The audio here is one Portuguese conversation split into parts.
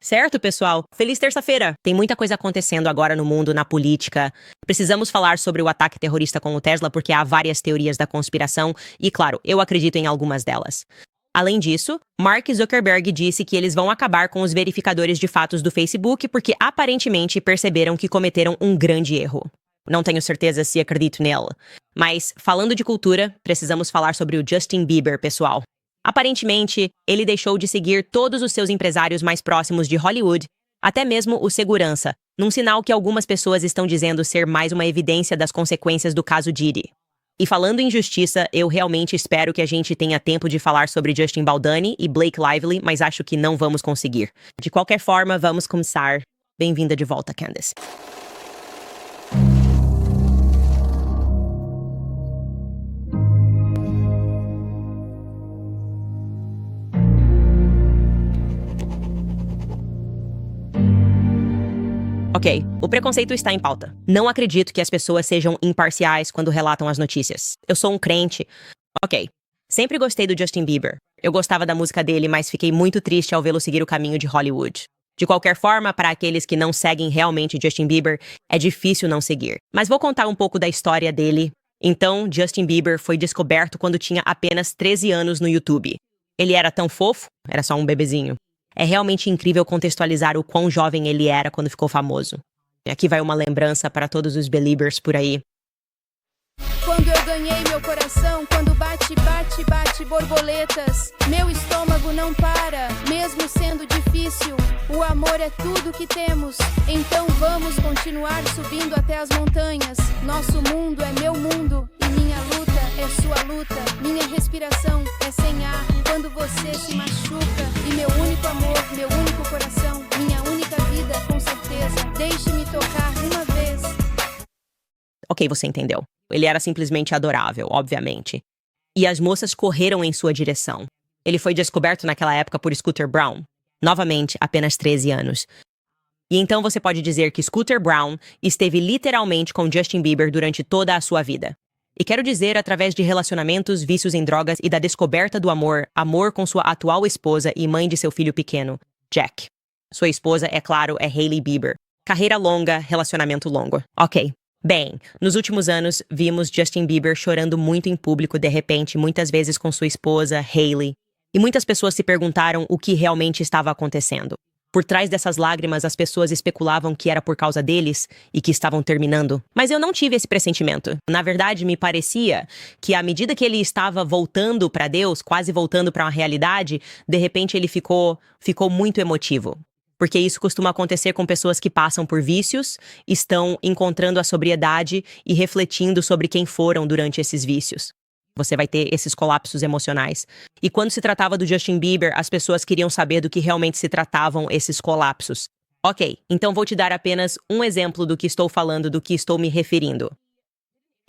Certo, pessoal? Feliz terça-feira! Tem muita coisa acontecendo agora no mundo, na política. Precisamos falar sobre o ataque terrorista com o Tesla porque há várias teorias da conspiração e, claro, eu acredito em algumas delas. Além disso, Mark Zuckerberg disse que eles vão acabar com os verificadores de fatos do Facebook porque aparentemente perceberam que cometeram um grande erro. Não tenho certeza se acredito nele. Mas, falando de cultura, precisamos falar sobre o Justin Bieber, pessoal. Aparentemente, ele deixou de seguir todos os seus empresários mais próximos de Hollywood, até mesmo o segurança, num sinal que algumas pessoas estão dizendo ser mais uma evidência das consequências do caso Diddy. E falando em justiça, eu realmente espero que a gente tenha tempo de falar sobre Justin Baldoni e Blake Lively, mas acho que não vamos conseguir. De qualquer forma, vamos começar. Bem-vinda de volta, Candace. Ok, o preconceito está em pauta. Não acredito que as pessoas sejam imparciais quando relatam as notícias. Eu sou um crente. Ok, sempre gostei do Justin Bieber. Eu gostava da música dele, mas fiquei muito triste ao vê-lo seguir o caminho de Hollywood. De qualquer forma, para aqueles que não seguem realmente Justin Bieber, é difícil não seguir. Mas vou contar um pouco da história dele. Então, Justin Bieber foi descoberto quando tinha apenas 13 anos no YouTube. Ele era tão fofo, era só um bebezinho. É realmente incrível contextualizar o quão jovem ele era quando ficou famoso. Aqui vai uma lembrança para todos os Beliebers por aí. Quando eu ganhei meu coração, quando bate, bate, bate borboletas, meu estômago não para, mesmo sendo difícil. O amor é tudo que temos, então vamos continuar subindo até as montanhas. Nosso mundo é meu mundo e minha luta é sua luta. Minha respiração é sem ar quando você se machuca. E meu único amor, meu único coração, minha única vida, com certeza. Deixe-me tocar uma vez. Ok, você entendeu. Ele era simplesmente adorável, obviamente. E as moças correram em sua direção. Ele foi descoberto naquela época por Scooter Braun. Novamente, apenas 13 anos. E então você pode dizer que Scooter Braun esteve literalmente com Justin Bieber durante toda a sua vida. E quero dizer através de relacionamentos, vícios em drogas e da descoberta do amor, amor com sua atual esposa e mãe de seu filho pequeno, Jack. Sua esposa, é claro, é Hailey Bieber. Carreira longa, relacionamento longo. Ok. Bem, nos últimos anos, vimos Justin Bieber chorando muito em público de repente, muitas vezes com sua esposa, Hailey. E muitas pessoas se perguntaram o que realmente estava acontecendo. Por trás dessas lágrimas, as pessoas especulavam que era por causa deles e que estavam terminando. Mas eu não tive esse pressentimento. Na verdade, me parecia que à medida que ele estava voltando para Deus, quase voltando para uma realidade, de repente ele ficou muito emotivo. Porque isso costuma acontecer com pessoas que passam por vícios, estão encontrando a sobriedade e refletindo sobre quem foram durante esses vícios. Você vai ter esses colapsos emocionais. E quando se tratava do Justin Bieber, as pessoas queriam saber do que realmente se tratavam esses colapsos. Ok, então vou te dar apenas um exemplo do que estou falando, do que estou me referindo.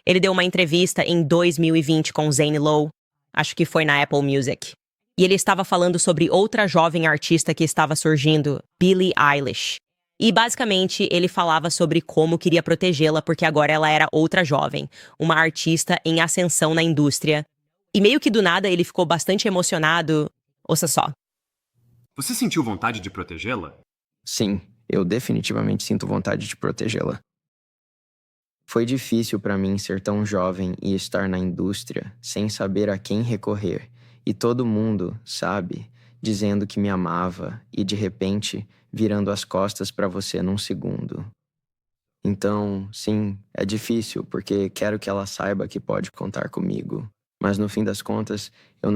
Ele deu uma entrevista em 2020 com Zane Lowe, acho que foi na Apple Music. E ele estava falando sobre outra jovem artista que estava surgindo, Billie Eilish. E basicamente ele falava sobre como queria protegê-la porque agora ela era outra jovem, uma artista em ascensão na indústria. E meio que do nada ele ficou bastante emocionado. Ouça só. Você sentiu vontade de protegê-la? Sim, eu definitivamente sinto vontade de protegê-la. Foi difícil para mim ser tão jovem e estar na indústria sem saber a quem recorrer. E todo mundo, sabe, dizendo que me amava e de repente virando as costas para você num segundo. Então, sim, é difícil porque quero que ela saiba que pode contar comigo. Mas no fim das contas, eu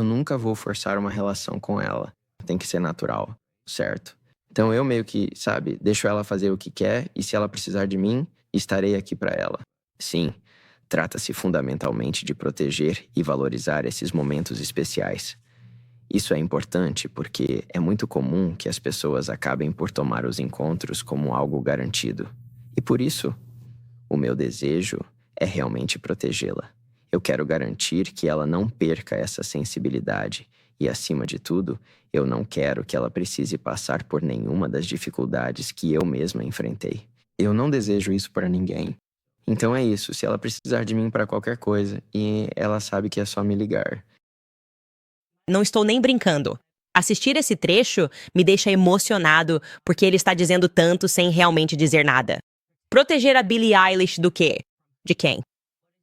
nunca vou forçar uma relação com ela. Tem que ser natural, certo? Então eu meio que, sabe, deixo ela fazer o que quer e se ela precisar de mim, estarei aqui para ela. Sim. Trata-se fundamentalmente de proteger e valorizar esses momentos especiais. Isso é importante porque é muito comum que as pessoas acabem por tomar os encontros como algo garantido. E por isso, o meu desejo é realmente protegê-la. Eu quero garantir que ela não perca essa sensibilidade e, acima de tudo, eu não quero que ela precise passar por nenhuma das dificuldades que eu mesma enfrentei. Eu não desejo isso para ninguém. Então é isso, se ela precisar de mim para qualquer coisa, e ela sabe que é só me ligar. Não estou nem brincando. Assistir esse trecho me deixa emocionado porque ele está dizendo tanto sem realmente dizer nada. Proteger a Billie Eilish do quê? De quem?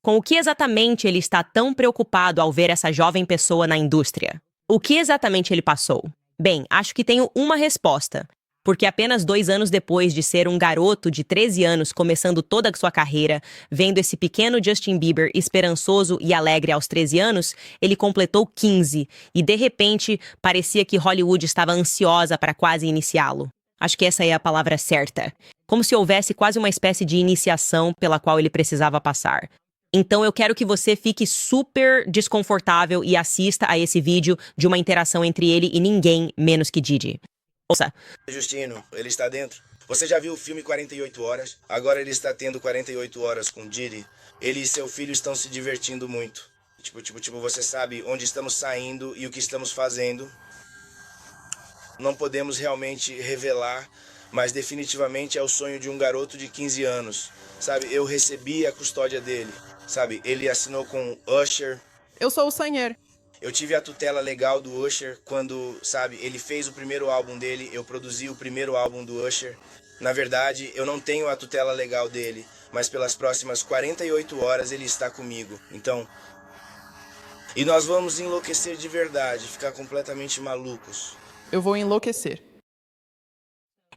Com o que exatamente ele está tão preocupado ao ver essa jovem pessoa na indústria? O que exatamente ele passou? Bem, acho que tenho uma resposta. Porque apenas 2 anos depois de ser um garoto de 13 anos começando toda a sua carreira, vendo esse pequeno Justin Bieber esperançoso e alegre aos 13 anos, ele completou 15 e, de repente, parecia que Hollywood estava ansiosa para quase iniciá-lo. Acho que essa é a palavra certa. Como se houvesse quase uma espécie de iniciação pela qual ele precisava passar. Então eu quero que você fique super desconfortável e assista a esse vídeo de uma interação entre ele e ninguém menos que Diddy. Ouça. Justino, ele está dentro. Você já viu o filme 48 Horas? Agora ele está tendo 48 horas com Diddy. Ele e seu filho estão se divertindo muito. Tipo, você sabe onde estamos saindo e o que estamos fazendo. Não podemos realmente revelar, mas definitivamente é o sonho de um garoto de 15 anos. Sabe, eu recebi a custódia dele. Sabe, ele assinou com Usher. Eu sou o Sanher. Eu tive a tutela legal do Usher quando, sabe, ele fez o primeiro álbum dele, eu produzi o primeiro álbum do Usher. Na verdade, eu não tenho a tutela legal dele, mas pelas próximas 48 horas ele está comigo. Então, e nós vamos enlouquecer de verdade, ficar completamente malucos. Eu vou enlouquecer.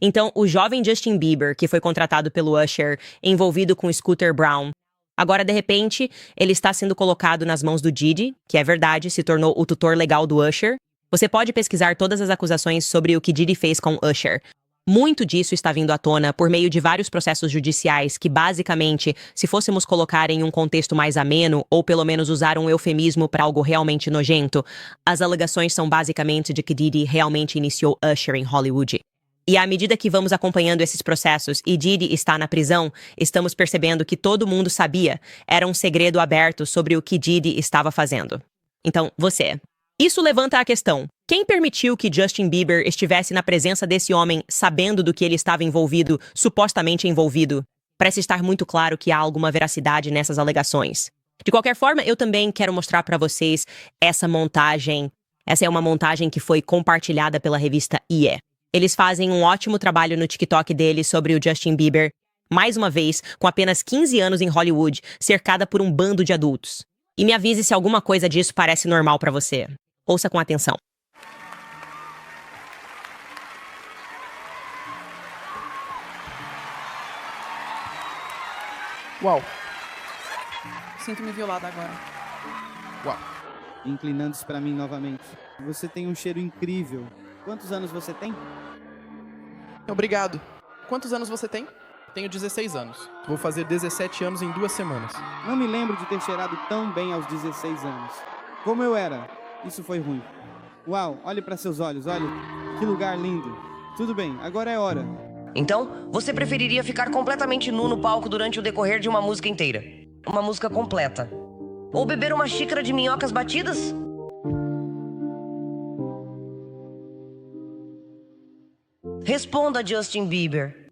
Então, o jovem Justin Bieber, que foi contratado pelo Usher, envolvido com Scooter Braun, agora, de repente, ele está sendo colocado nas mãos do Diddy, que é verdade, se tornou o tutor legal do Usher. Você pode pesquisar todas as acusações sobre o que Diddy fez com Usher. Muito disso está vindo à tona por meio de vários processos judiciais que, basicamente, se fôssemos colocar em um contexto mais ameno, ou pelo menos usar um eufemismo para algo realmente nojento, as alegações são basicamente de que Diddy realmente iniciou Usher em Hollywood. E à medida que vamos acompanhando esses processos e Diddy está na prisão, estamos percebendo que todo mundo sabia, era um segredo aberto sobre o que Diddy estava fazendo. Então, você. Isso levanta a questão: quem permitiu que Justin Bieber estivesse na presença desse homem sabendo do que ele estava envolvido, supostamente envolvido? Parece estar muito claro que há alguma veracidade nessas alegações. De qualquer forma, eu também quero mostrar para vocês essa montagem. Essa é uma montagem que foi compartilhada pela revista IE. Eles fazem um ótimo trabalho no TikTok deles sobre o Justin Bieber, mais uma vez, com apenas 15 anos em Hollywood, cercada por um bando de adultos. E me avise se alguma coisa disso parece normal pra você. Ouça com atenção. Uau. Sinto-me violada agora. Uau. Inclinando-se para mim novamente. Você tem um cheiro incrível. Quantos anos você tem? Obrigado. Quantos anos você tem? Tenho 16 anos. Vou fazer 17 anos em 2 semanas. Não me lembro de ter cheirado tão bem aos 16 anos. Como eu era. Isso foi ruim. Uau, olhe para seus olhos, olhe. Que lugar lindo. Tudo bem, agora é hora. Então, você preferiria ficar completamente nu no palco durante o decorrer de uma música inteira? Uma música completa? Ou beber uma xícara de minhocas batidas? Responda, Justin Bieber.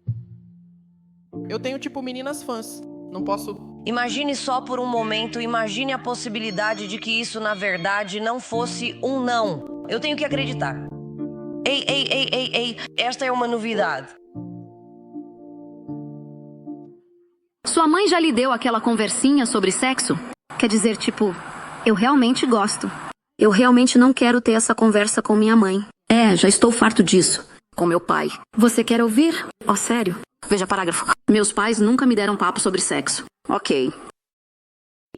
Eu tenho tipo meninas fãs. Não posso... Imagine só por um momento, imagine a possibilidade de que isso, na verdade, não fosse um não. Eu tenho que acreditar. Ei, esta é uma novidade. Sua mãe já lhe deu aquela conversinha sobre sexo? Quer dizer, tipo, eu realmente gosto. Eu realmente não quero ter essa conversa com minha mãe. Já estou farto disso. Com meu pai. Você quer ouvir? Oh, sério? Veja parágrafo. Meus pais nunca me deram papo sobre sexo. Ok.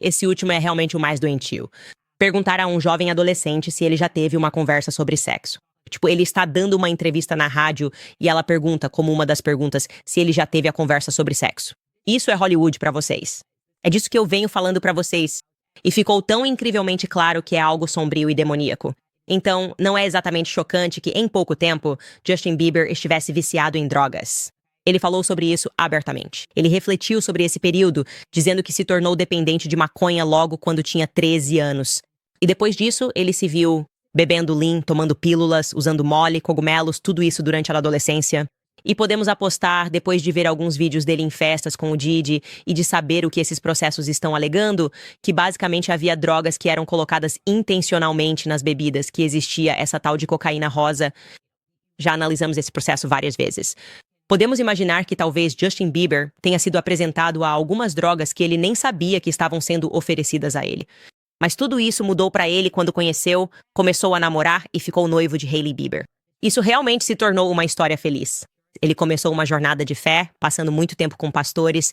Esse último é realmente o mais doentio. Perguntar a um jovem adolescente se ele já teve uma conversa sobre sexo. Tipo, ele está dando uma entrevista na rádio e ela pergunta, como uma das perguntas, se ele já teve a conversa sobre sexo. Isso é Hollywood pra vocês. É disso que eu venho falando pra vocês. E ficou tão incrivelmente claro que é algo sombrio e demoníaco. Então, não é exatamente chocante que, em pouco tempo, Justin Bieber estivesse viciado em drogas. Ele falou sobre isso abertamente. Ele refletiu sobre esse período, dizendo que se tornou dependente de maconha logo quando tinha 13 anos. E depois disso, ele se viu bebendo lean, tomando pílulas, usando mole, cogumelos, tudo isso durante a adolescência. E podemos apostar, depois de ver alguns vídeos dele em festas com o Diddy e de saber o que esses processos estão alegando, que basicamente havia drogas que eram colocadas intencionalmente nas bebidas, que existia essa tal de cocaína rosa. Já analisamos esse processo várias vezes. Podemos imaginar que talvez Justin Bieber tenha sido apresentado a algumas drogas que ele nem sabia que estavam sendo oferecidas a ele. Mas tudo isso mudou para ele quando conheceu, começou a namorar e ficou noivo de Hailey Bieber. Isso realmente se tornou uma história feliz. Ele começou uma jornada de fé, passando muito tempo com pastores.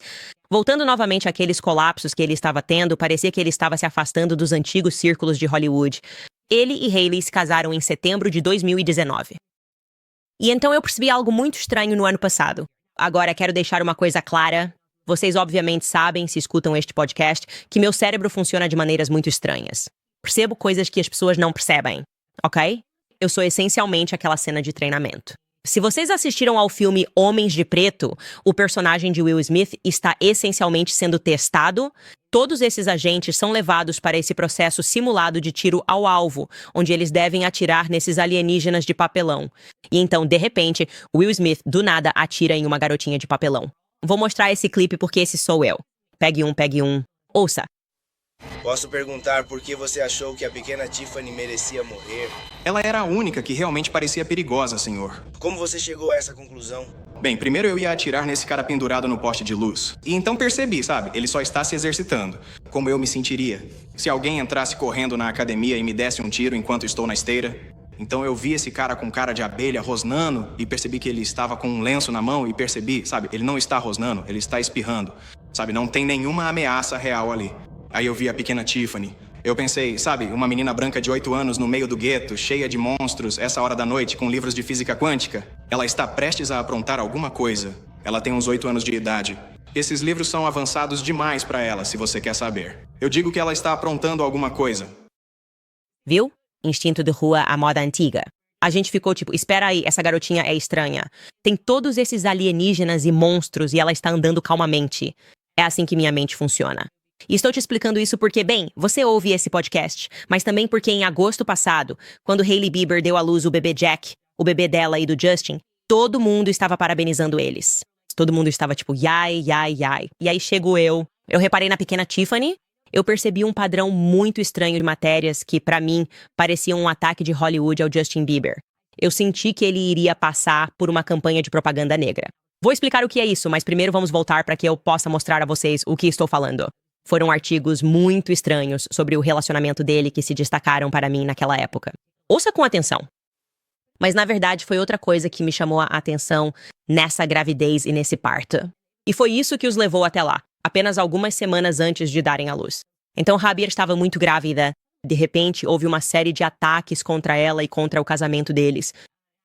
Voltando novamente àqueles colapsos que ele estava tendo, parecia que ele estava se afastando dos antigos círculos de Hollywood. Ele e Hailey se casaram em setembro de 2019. E então eu percebi algo muito estranho no ano passado. Agora, quero deixar uma coisa clara. Vocês obviamente sabem, se escutam este podcast, que meu cérebro funciona de maneiras muito estranhas. Percebo coisas que as pessoas não percebem, ok? Eu sou essencialmente aquela cena de treinamento. Se vocês assistiram ao filme Homens de Preto, o personagem de Will Smith está essencialmente sendo testado. Todos esses agentes são levados para esse processo simulado de tiro ao alvo, onde eles devem atirar nesses alienígenas de papelão. E então, de repente, Will Smith, do nada, atira em uma garotinha de papelão. Vou mostrar esse clipe porque esse sou eu. Pegue um. Ouça. Posso perguntar por que você achou que a pequena Tiffany merecia morrer? Ela era a única que realmente parecia perigosa, senhor. Como você chegou a essa conclusão? Bem, primeiro eu ia atirar nesse cara pendurado no poste de luz. E então percebi, sabe? Ele só está se exercitando. Como eu me sentiria se alguém entrasse correndo na academia e me desse um tiro enquanto estou na esteira? Então eu vi esse cara com cara de abelha rosnando e percebi que ele estava com um lenço na mão e percebi, sabe? Ele não está rosnando, ele está espirrando. Sabe? Não tem nenhuma ameaça real ali. Aí eu vi a pequena Tiffany. Eu pensei, sabe, uma menina branca de 8 anos no meio do gueto, cheia de monstros, essa hora da noite, com livros de física quântica. Ela está prestes a aprontar alguma coisa. Ela tem uns 8 anos de idade. Esses livros são avançados demais para ela, se você quer saber. Eu digo que ela está aprontando alguma coisa. Viu? Instinto de rua à moda antiga. A gente ficou tipo, espera aí, essa garotinha é estranha. Tem todos esses alienígenas e monstros e ela está andando calmamente. É assim que minha mente funciona. E estou te explicando isso porque, bem, você ouve esse podcast, mas também porque em agosto passado, quando Hailey Bieber deu à luz o bebê Jack, o bebê dela e do Justin, todo mundo estava parabenizando eles. Todo mundo estava tipo, yai. E aí chego eu reparei na pequena Tiffany, eu percebi um padrão muito estranho de matérias que, pra mim, pareciam um ataque de Hollywood ao Justin Bieber. Eu senti que ele iria passar por uma campanha de propaganda negra. Vou explicar o que é isso, mas primeiro vamos voltar para que eu possa mostrar a vocês o que estou falando. Foram artigos muito estranhos sobre o relacionamento dele que se destacaram para mim naquela época. Ouça com atenção. Mas, na verdade, foi outra coisa que me chamou a atenção nessa gravidez e nesse parto. E foi isso que os levou até lá, apenas algumas semanas antes de darem à luz. Então, Habir estava muito grávida. De repente, houve uma série de ataques contra ela e contra o casamento deles.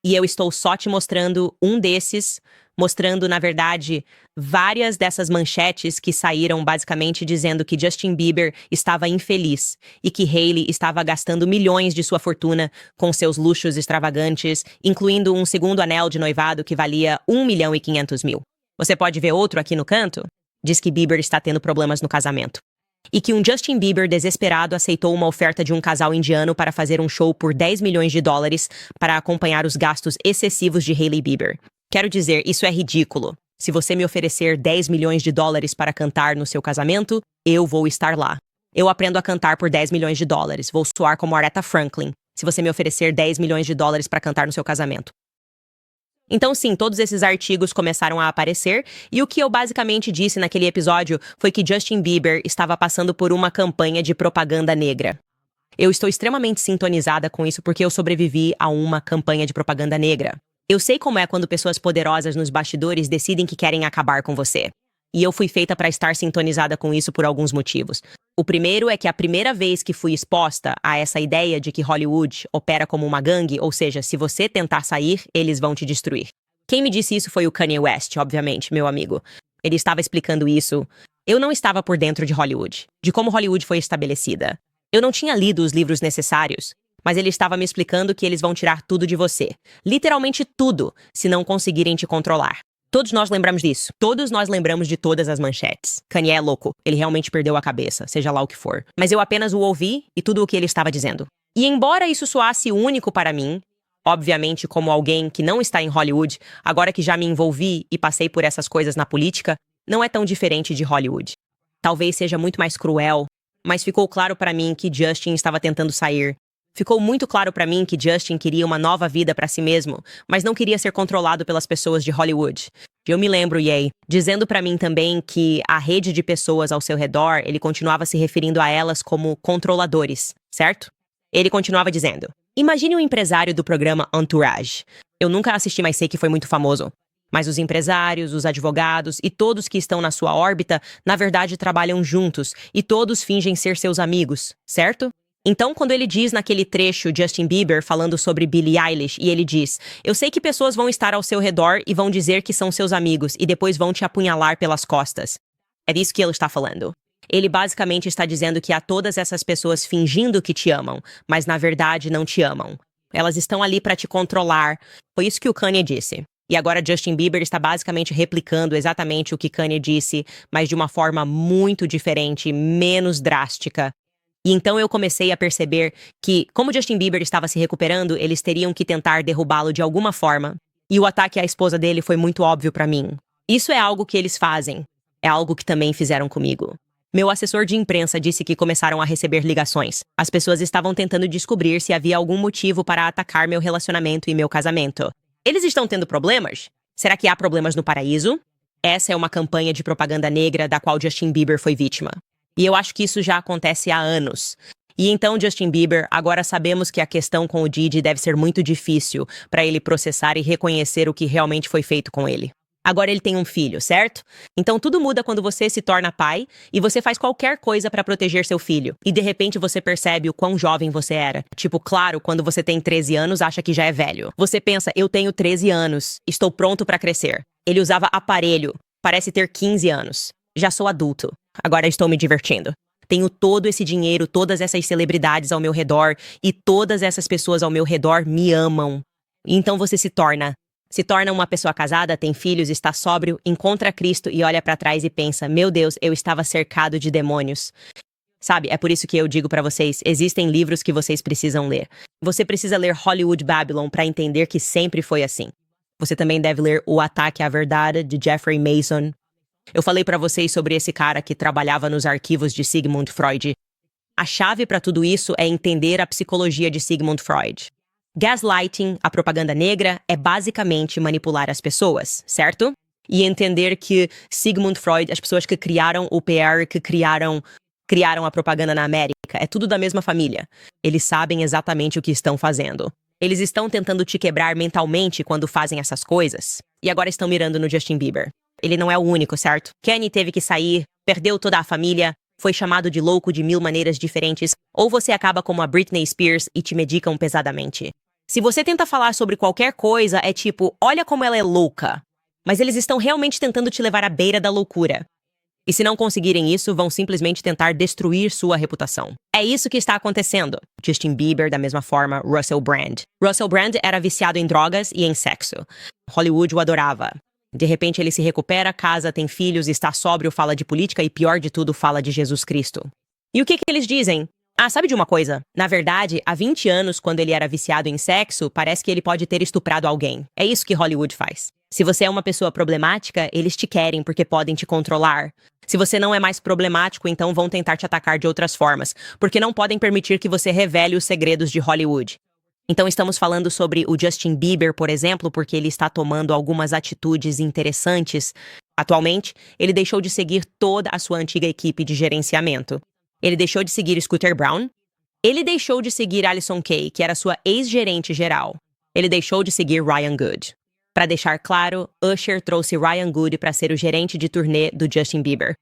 E eu estou só te mostrando um desses, mostrando, na verdade, várias dessas manchetes que saíram basicamente dizendo que Justin Bieber estava infeliz e que Hailey estava gastando milhões de sua fortuna com seus luxos extravagantes, incluindo um segundo anel de noivado que valia 1.500.000. Você pode ver outro aqui no canto? Diz que Bieber está tendo problemas no casamento. E que um Justin Bieber desesperado aceitou uma oferta de um casal indiano para fazer um show por $10 milhões para acompanhar os gastos excessivos de Hailey Bieber. Quero dizer, isso é ridículo. Se você me oferecer $10 milhões para cantar no seu casamento, eu vou estar lá. Eu aprendo a cantar por $10 milhões. Vou soar como Aretha Franklin, se você me oferecer $10 milhões para cantar no seu casamento. Então, sim, todos esses artigos começaram a aparecer, e o que eu basicamente disse naquele episódio foi que Justin Bieber estava passando por uma campanha de propaganda negra. Eu estou extremamente sintonizada com isso porque eu sobrevivi a uma campanha de propaganda negra. Eu sei como é quando pessoas poderosas nos bastidores decidem que querem acabar com você. E eu fui feita para estar sintonizada com isso por alguns motivos. O primeiro é que a primeira vez que fui exposta a essa ideia de que Hollywood opera como uma gangue, ou seja, se você tentar sair, eles vão te destruir. Quem me disse isso foi o Kanye West, obviamente, meu amigo. Ele estava explicando isso. Eu não estava por dentro de Hollywood, de como Hollywood foi estabelecida. Eu não tinha lido os livros necessários, mas ele estava me explicando que eles vão tirar tudo de você. Literalmente tudo, se não conseguirem te controlar. Todos nós lembramos disso. Todos nós lembramos de todas as manchetes. Kanye é louco. Ele realmente perdeu a cabeça, seja lá o que for. Mas eu apenas o ouvi e tudo o que ele estava dizendo. E embora isso soasse único para mim, Obviamente, como alguém que não está em Hollywood, agora que já me envolvi e passei por essas coisas na política, não é tão diferente de Hollywood. Talvez seja muito mais cruel, mas ficou claro para mim que Justin estava tentando sair. Ficou muito claro para mim que Justin queria uma nova vida para si mesmo, mas não queria ser controlado pelas pessoas de Hollywood. Eu me lembro, Ye, dizendo para mim também que a rede de pessoas ao seu redor, ele continuava se referindo a elas como controladores, certo? Ele continuava dizendo: imagine um empresário do programa Entourage. Eu nunca assisti, mas sei que foi muito famoso. Mas os empresários, os advogados e todos que estão na sua órbita, na verdade trabalham juntos e todos fingem ser seus amigos, certo? Então, quando ele diz naquele trecho Justin Bieber falando sobre Billie Eilish, e ele diz: eu sei que pessoas vão estar ao seu redor e vão dizer que são seus amigos e depois vão te apunhalar pelas costas. É disso que ele está falando. Ele basicamente está dizendo que há todas essas pessoas fingindo que te amam, mas na verdade não te amam. Elas estão ali para te controlar. Foi isso que o Kanye disse. E agora Justin Bieber está basicamente replicando exatamente o que Kanye disse, mas de uma forma muito diferente, menos drástica. E então eu comecei a perceber que, como Justin Bieber estava se recuperando, eles teriam que tentar derrubá-lo de alguma forma. E o ataque à esposa dele foi muito óbvio para mim. Isso é algo que eles fazem. É algo que também fizeram comigo. Meu assessor de imprensa disse que começaram a receber ligações. As pessoas estavam tentando descobrir se havia algum motivo para atacar meu relacionamento e meu casamento. Eles estão tendo problemas? Será que há problemas no paraíso? Essa é uma campanha de propaganda negra da qual Justin Bieber foi vítima. E eu acho que isso já acontece há anos. E então, Justin Bieber, agora sabemos que a questão com o Diddy deve ser muito difícil para ele processar e reconhecer o que realmente foi feito com ele. Agora ele tem um filho, certo? Então tudo muda quando você se torna pai e você faz qualquer coisa para proteger seu filho. E de repente você percebe o quão jovem você era. Tipo, claro, quando você tem 13 anos, acha que já é velho. Você pensa: eu tenho 13 anos, estou pronto para crescer. Ele usava aparelho, parece ter 15 anos. Já sou adulto. Agora estou me divertindo. Tenho todo esse dinheiro, todas essas celebridades ao meu redor e todas essas pessoas ao meu redor me amam. Então você se torna uma pessoa casada, tem filhos, está sóbrio, encontra Cristo e olha para trás e pensa: meu Deus, eu estava cercado de demônios. Sabe, é por isso que eu digo para vocês, existem livros que vocês precisam ler. Você precisa ler Hollywood Babylon para entender que sempre foi assim. Você também deve ler O Ataque à Verdade, de Jeffrey Mason. Eu falei para vocês sobre esse cara que trabalhava nos arquivos de Sigmund Freud. A chave para tudo isso é entender a psicologia de Sigmund Freud. Gaslighting, a propaganda negra, é basicamente manipular as pessoas, certo? E entender que Sigmund Freud, as pessoas que criaram o PR, que criaram a propaganda na América, é tudo da mesma família. Eles sabem exatamente o que estão fazendo. Eles estão tentando te quebrar mentalmente quando fazem essas coisas. E agora estão mirando no Justin Bieber. Ele não é o único, certo? Kanye teve que sair, perdeu toda a família, foi chamado de louco de 1000 maneiras diferentes, ou você acaba como a Britney Spears e te medicam pesadamente. Se você tenta falar sobre qualquer coisa, é tipo: olha como ela é louca. Mas eles estão realmente tentando te levar à beira da loucura. E se não conseguirem isso, vão simplesmente tentar destruir sua reputação. É isso que está acontecendo. Justin Bieber, da mesma forma, Russell Brand. Russell Brand era viciado em drogas e em sexo. Hollywood o adorava. De repente ele se recupera, casa, tem filhos, está sóbrio, fala de política e, pior de tudo, fala de Jesus Cristo. E o que eles dizem? Ah, sabe de uma coisa? Na verdade, há 20 anos, quando ele era viciado em sexo, parece que ele pode ter estuprado alguém. É isso que Hollywood faz. Se você é uma pessoa problemática, eles te querem porque podem te controlar. Se você não é mais problemático, então vão tentar te atacar de outras formas, porque não podem permitir que você revele os segredos de Hollywood. Então estamos falando sobre o Justin Bieber, por exemplo, porque ele está tomando algumas atitudes interessantes. Atualmente, ele deixou de seguir toda a sua antiga equipe de gerenciamento. Ele deixou de seguir Scooter Brown. Ele deixou de seguir Alison Kay, que era sua ex-gerente geral. Ele deixou de seguir Ryan Good. Para deixar claro, Usher trouxe Ryan Good para ser o gerente de turnê do Justin Bieber.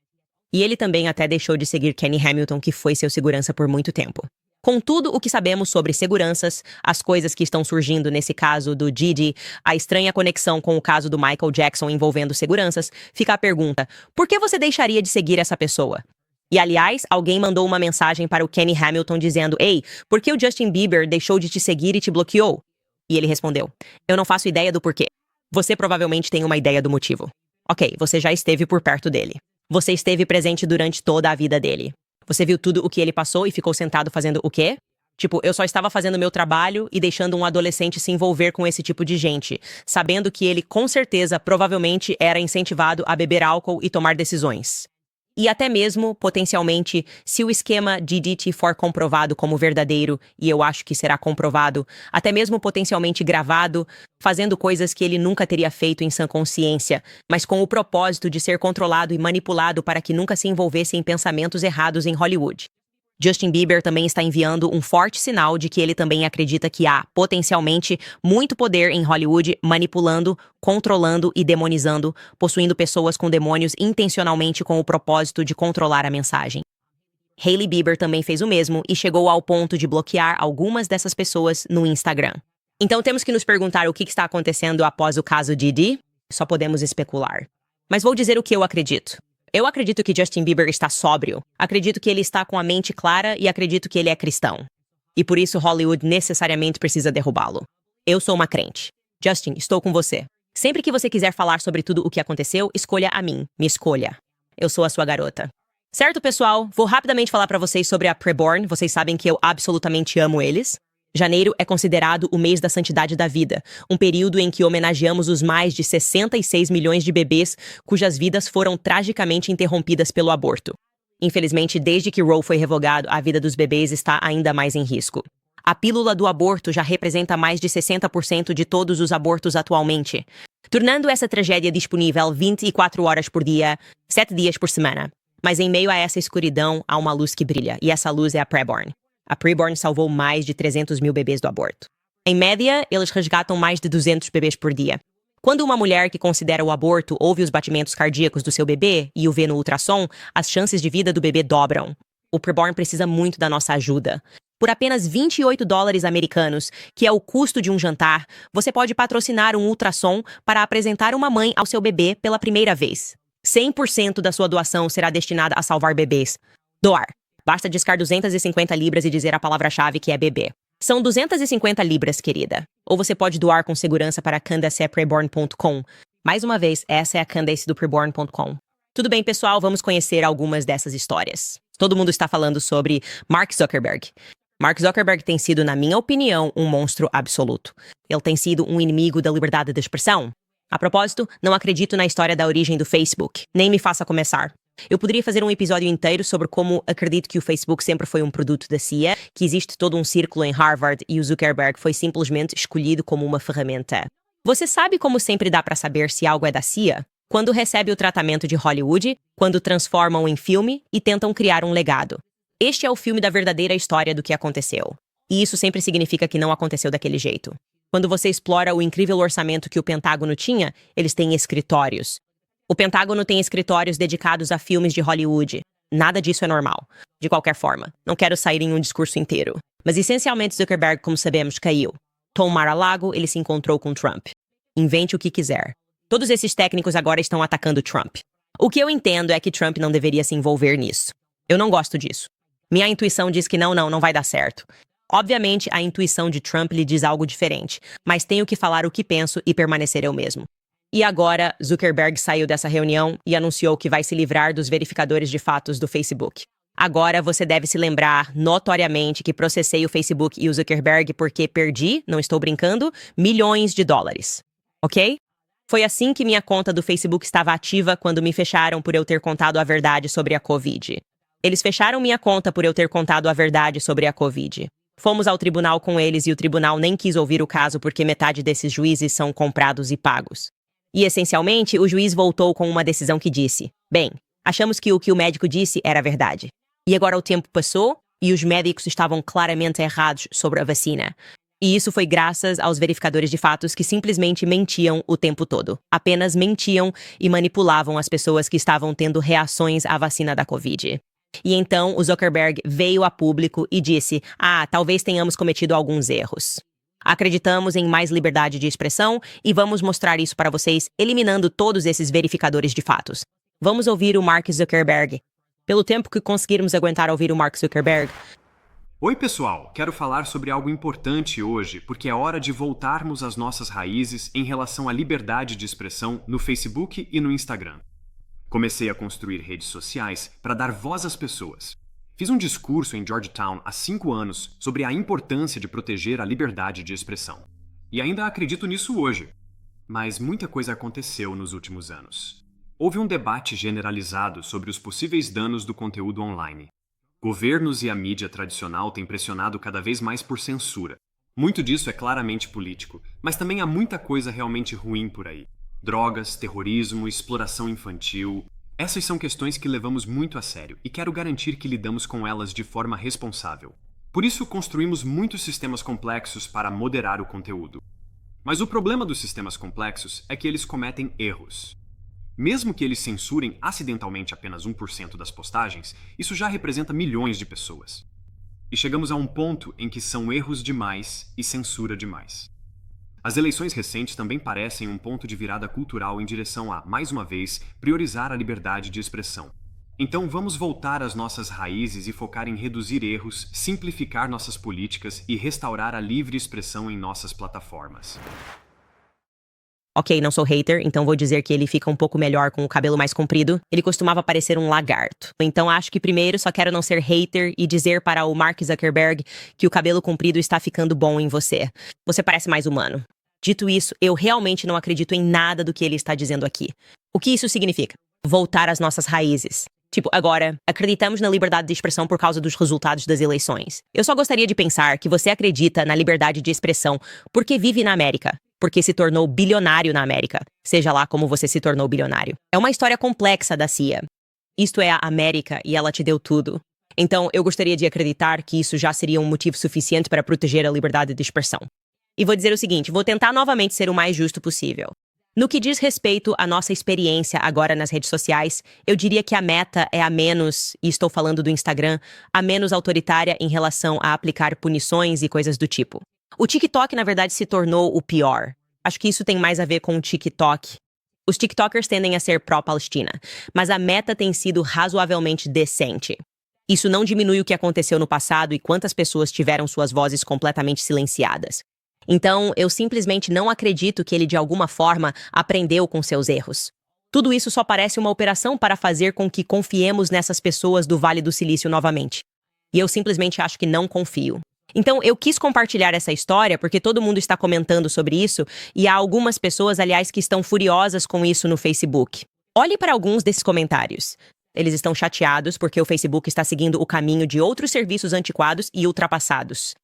E ele também até deixou de seguir Kenny Hamilton, que foi seu segurança por muito tempo. Com tudo o que sabemos sobre seguranças, as coisas que estão surgindo nesse caso do Diddy, a estranha conexão com o caso do Michael Jackson envolvendo seguranças, fica a pergunta: por que você deixaria de seguir essa pessoa? E aliás, alguém mandou uma mensagem para o Kenny Hamilton dizendo: ei, por que o Justin Bieber deixou de te seguir e te bloqueou? E ele respondeu: eu não faço ideia do porquê. Você provavelmente tem uma ideia do motivo. Ok, você já esteve por perto dele. Você esteve presente durante toda a vida dele. Você viu tudo o que ele passou e ficou sentado fazendo o quê? Tipo, eu só estava fazendo meu trabalho e deixando um adolescente se envolver com esse tipo de gente, sabendo que ele, com certeza, provavelmente era incentivado a beber álcool e tomar decisões. E até mesmo, potencialmente, se o esquema DDT for comprovado como verdadeiro, e eu acho que será comprovado, até mesmo potencialmente gravado, fazendo coisas que ele nunca teria feito em sã consciência, mas com o propósito de ser controlado e manipulado para que nunca se envolvesse em pensamentos errados em Hollywood. Justin Bieber também está enviando um forte sinal de que ele também acredita que há, potencialmente, muito poder em Hollywood manipulando, controlando e demonizando, possuindo pessoas com demônios intencionalmente com o propósito de controlar a mensagem. Hailey Bieber também fez o mesmo e chegou ao ponto de bloquear algumas dessas pessoas no Instagram. Então temos que nos perguntar o que está acontecendo após o caso Diddy? Só podemos especular. Mas vou dizer o que eu acredito. Eu acredito que Justin Bieber está sóbrio, acredito que ele está com a mente clara e acredito que ele é cristão. E por isso Hollywood necessariamente precisa derrubá-lo. Eu sou uma crente. Justin, estou com você. Sempre que você quiser falar sobre tudo o que aconteceu, escolha a mim. Me escolha. Eu sou a sua garota. Certo, pessoal? Vou rapidamente falar para vocês sobre a Preborn. Vocês sabem que eu absolutamente amo eles. Janeiro é considerado o mês da santidade da vida, um período em que homenageamos os mais de 66 milhões de bebês cujas vidas foram tragicamente interrompidas pelo aborto. Infelizmente, desde que Roe foi revogado, a vida dos bebês está ainda mais em risco. A pílula do aborto já representa mais de 60% de todos os abortos atualmente, tornando essa tragédia disponível 24 horas por dia, 7 dias por semana. Mas em meio a essa escuridão, há uma luz que brilha, e essa luz é a Preborn. A Preborn salvou mais de 300 mil bebês do aborto. Em média, eles resgatam mais de 200 bebês por dia. Quando uma mulher que considera o aborto ouve os batimentos cardíacos do seu bebê e o vê no ultrassom, as chances de vida do bebê dobram. O Preborn precisa muito da nossa ajuda. Por apenas $28 americanos, que é o custo de um jantar, você pode patrocinar um ultrassom para apresentar uma mãe ao seu bebê pela primeira vez. 100% da sua doação será destinada a salvar bebês. Doar. Basta discar 250 libras e dizer a palavra-chave que é bebê. São 250 libras, querida. Ou você pode doar com segurança para candacepreborn.com. Mais uma vez, essa é a Candace do preborn.com. Tudo bem, pessoal, vamos conhecer algumas dessas histórias. Todo mundo está falando sobre Mark Zuckerberg. Mark Zuckerberg tem sido, na minha opinião, um monstro absoluto. Ele tem sido um inimigo da liberdade de expressão. A propósito, não acredito na história da origem do Facebook. Nem me faça começar. Eu poderia fazer um episódio inteiro sobre como acredito que o Facebook sempre foi um produto da CIA, que existe todo um círculo em Harvard e o Zuckerberg foi simplesmente escolhido como uma ferramenta. Você sabe como sempre dá para saber se algo é da CIA? Quando recebe o tratamento de Hollywood, quando transformam em filme e tentam criar um legado. Este é o filme da verdadeira história do que aconteceu. E isso sempre significa que não aconteceu daquele jeito. Quando você explora o incrível orçamento que o Pentágono tinha, eles têm escritórios. O Pentágono tem escritórios dedicados a filmes de Hollywood. Nada disso é normal. De qualquer forma, não quero sair em um discurso inteiro. Mas essencialmente Zuckerberg, como sabemos, caiu. Tom Mar-a-Lago, ele se encontrou com Trump. Invente o que quiser. Todos esses técnicos agora estão atacando Trump. O que eu entendo é que Trump não deveria se envolver nisso. Eu não gosto disso. Minha intuição diz que não vai dar certo. Obviamente, a intuição de Trump lhe diz algo diferente, mas tenho que falar o que penso e permanecer eu mesmo. E agora, Zuckerberg saiu dessa reunião e anunciou que vai se livrar dos verificadores de fatos do Facebook. Agora você deve se lembrar notoriamente que processei o Facebook e o Zuckerberg porque perdi, não estou brincando, milhões de dólares. Ok? Foi assim que minha conta do Facebook estava ativa quando me fecharam por eu ter contado a verdade sobre a Covid. Eles fecharam minha conta por eu ter contado a verdade sobre a Covid. Fomos ao tribunal com eles e o tribunal nem quis ouvir o caso porque metade desses juízes são comprados e pagos. E, essencialmente, o juiz voltou com uma decisão que disse: bem, achamos que o médico disse era verdade. E agora o tempo passou e os médicos estavam claramente errados sobre a vacina. E isso foi graças aos verificadores de fatos que simplesmente mentiam o tempo todo. Apenas mentiam e manipulavam as pessoas que estavam tendo reações à vacina da Covid. E então o Zuckerberg veio a público e disse: talvez tenhamos cometido alguns erros. Acreditamos em mais liberdade de expressão e vamos mostrar isso para vocês, eliminando todos esses verificadores de fatos. Vamos ouvir o Mark Zuckerberg. Pelo tempo que conseguirmos aguentar ouvir o Mark Zuckerberg. Oi, pessoal! Quero falar sobre algo importante hoje, porque é hora de voltarmos às nossas raízes em relação à liberdade de expressão no Facebook e no Instagram. Comecei a construir redes sociais para dar voz às pessoas. Fiz um discurso em Georgetown há 5 anos sobre a importância de proteger a liberdade de expressão. E ainda acredito nisso hoje. Mas muita coisa aconteceu nos últimos anos. Houve um debate generalizado sobre os possíveis danos do conteúdo online. Governos e a mídia tradicional têm pressionado cada vez mais por censura. Muito disso é claramente político, mas também há muita coisa realmente ruim por aí. Drogas, terrorismo, exploração infantil. Essas são questões que levamos muito a sério e quero garantir que lidamos com elas de forma responsável. Por isso, construímos muitos sistemas complexos para moderar o conteúdo. Mas o problema dos sistemas complexos é que eles cometem erros. Mesmo que eles censurem acidentalmente apenas 1% das postagens, isso já representa milhões de pessoas. E chegamos a um ponto em que são erros demais e censura demais. As eleições recentes também parecem um ponto de virada cultural em direção a, mais uma vez, priorizar a liberdade de expressão. Então vamos voltar às nossas raízes e focar em reduzir erros, simplificar nossas políticas e restaurar a livre expressão em nossas plataformas. Ok, não sou hater, então vou dizer que ele fica um pouco melhor com o cabelo mais comprido. Ele costumava parecer um lagarto. Então acho que primeiro só quero não ser hater e dizer para o Mark Zuckerberg que o cabelo comprido está ficando bom em você. Você parece mais humano. Dito isso, eu realmente não acredito em nada do que ele está dizendo aqui. O que isso significa? Voltar às nossas raízes. Tipo, agora, acreditamos na liberdade de expressão por causa dos resultados das eleições. Eu só gostaria de pensar que você acredita na liberdade de expressão porque vive na América, porque se tornou bilionário na América, seja lá como você se tornou bilionário. É uma história complexa da CIA. Isto é a América e ela te deu tudo. Então, eu gostaria de acreditar que isso já seria um motivo suficiente para proteger a liberdade de expressão. E vou dizer o seguinte, vou tentar novamente ser o mais justo possível. No que diz respeito à nossa experiência agora nas redes sociais, eu diria que a Meta é a menos, e estou falando do Instagram, a menos autoritária em relação a aplicar punições e coisas do tipo. O TikTok, na verdade, se tornou o pior. Acho que isso tem mais a ver com o TikTok. Os TikTokers tendem a ser pró-Palestina, mas a Meta tem sido razoavelmente decente. Isso não diminui o que aconteceu no passado e quantas pessoas tiveram suas vozes completamente silenciadas. Então, eu simplesmente não acredito que ele, de alguma forma, aprendeu com seus erros. Tudo isso só parece uma operação para fazer com que confiemos nessas pessoas do Vale do Silício novamente. E eu simplesmente acho que não confio. Então, eu quis compartilhar essa história porque todo mundo está comentando sobre isso e há algumas pessoas, aliás, que estão furiosas com isso no Facebook. Olhe para alguns desses comentários. Eles estão chateados porque o Facebook está seguindo o caminho de outros serviços antiquados e ultrapassados.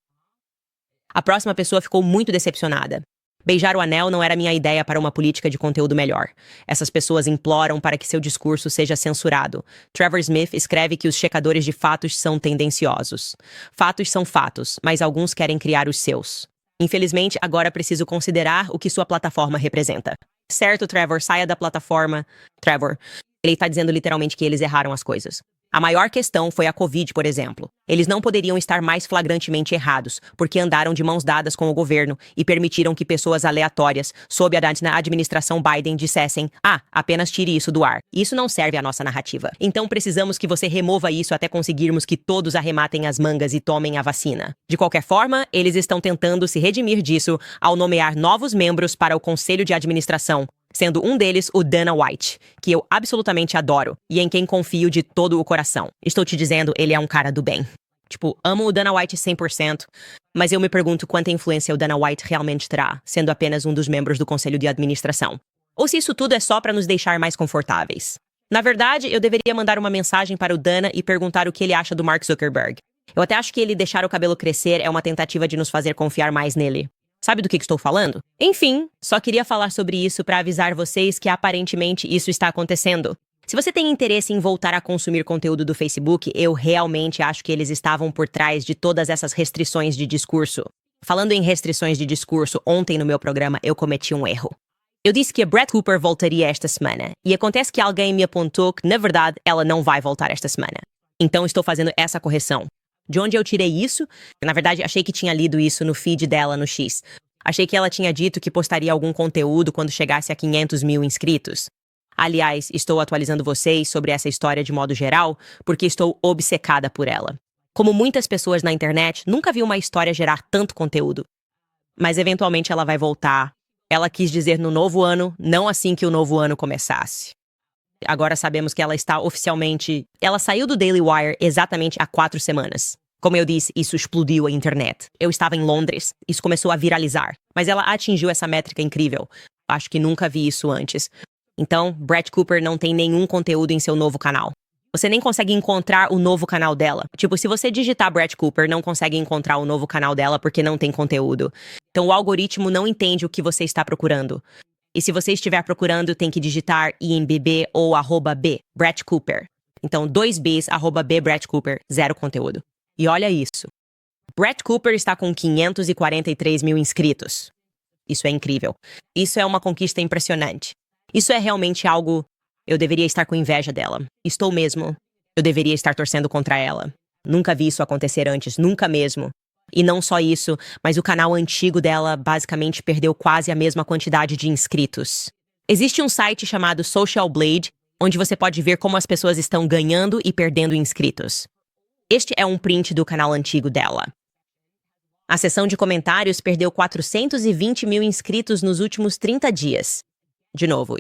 A próxima pessoa ficou muito decepcionada. Beijar o anel não era minha ideia para uma política de conteúdo melhor. Essas pessoas imploram para que seu discurso seja censurado. Trevor Smith escreve que os checadores de fatos são tendenciosos. Fatos são fatos, mas alguns querem criar os seus. Infelizmente, agora preciso considerar o que sua plataforma representa. Certo, Trevor, saia da plataforma. Trevor, ele está dizendo literalmente que eles erraram as coisas. A maior questão foi a Covid, por exemplo. Eles não poderiam estar mais flagrantemente errados, porque andaram de mãos dadas com o governo e permitiram que pessoas aleatórias, sob a administração Biden, dissessem: apenas tire isso do ar. Isso não serve à nossa narrativa. Então precisamos que você remova isso até conseguirmos que todos arrematem as mangas e tomem a vacina. De qualquer forma, eles estão tentando se redimir disso ao nomear novos membros para o conselho de administração, sendo um deles o Dana White, que eu absolutamente adoro e em quem confio de todo o coração. Estou te dizendo, ele é um cara do bem. Tipo, amo o Dana White 100%, mas eu me pergunto quanta influência o Dana White realmente terá, sendo apenas um dos membros do conselho de administração. Ou se isso tudo é só para nos deixar mais confortáveis. Na verdade, eu deveria mandar uma mensagem para o Dana e perguntar o que ele acha do Mark Zuckerberg. Eu até acho que ele deixar o cabelo crescer é uma tentativa de nos fazer confiar mais nele. Sabe do que estou falando? Enfim, só queria falar sobre isso para avisar vocês que aparentemente isso está acontecendo. Se você tem interesse em voltar a consumir conteúdo do Facebook, eu realmente acho que eles estavam por trás de todas essas restrições de discurso. Falando em restrições de discurso, ontem no meu programa eu cometi um erro. Eu disse que a Brett Cooper voltaria esta semana, e acontece que alguém me apontou que, na verdade, ela não vai voltar esta semana. Então estou fazendo essa correção. De onde eu tirei isso? Na verdade, achei que tinha lido isso no feed dela no X. Achei que ela tinha dito que postaria algum conteúdo quando chegasse a 500 mil inscritos. Aliás, estou atualizando vocês sobre essa história de modo geral, porque estou obcecada por ela. Como muitas pessoas na internet, nunca vi uma história gerar tanto conteúdo. Mas eventualmente ela vai voltar. Ela quis dizer no novo ano, não assim que o novo ano começasse. Agora sabemos que ela está oficialmente... Ela saiu do Daily Wire exatamente há 4 semanas. Como eu disse, isso explodiu a internet. Eu estava em Londres, isso começou a viralizar. Mas ela atingiu essa métrica incrível. Acho que nunca vi isso antes. Então, Brett Cooper não tem nenhum conteúdo em seu novo canal. Você nem consegue encontrar o novo canal dela. Tipo, se você digitar Brett Cooper, não consegue encontrar o novo canal dela porque não tem conteúdo. Então, o algoritmo não entende o que você está procurando. E se você estiver procurando, tem que digitar IMBB ou @B, Brett Cooper. Então, 2 Bs, @B, Brett Cooper, 0 conteúdo. E olha isso. Brett Cooper está com 543 mil inscritos. Isso é incrível. Isso é uma conquista impressionante. Isso é realmente algo... Eu deveria estar com inveja dela. Estou mesmo. Eu deveria estar torcendo contra ela. Nunca vi isso acontecer antes, nunca mesmo. E não só isso, mas o canal antigo dela basicamente perdeu quase a mesma quantidade de inscritos. Existe um site chamado Social Blade, onde você pode ver como as pessoas estão ganhando e perdendo inscritos. Este é um print do canal antigo dela. A seção de comentários perdeu 420 mil inscritos nos últimos 30 dias. De novo,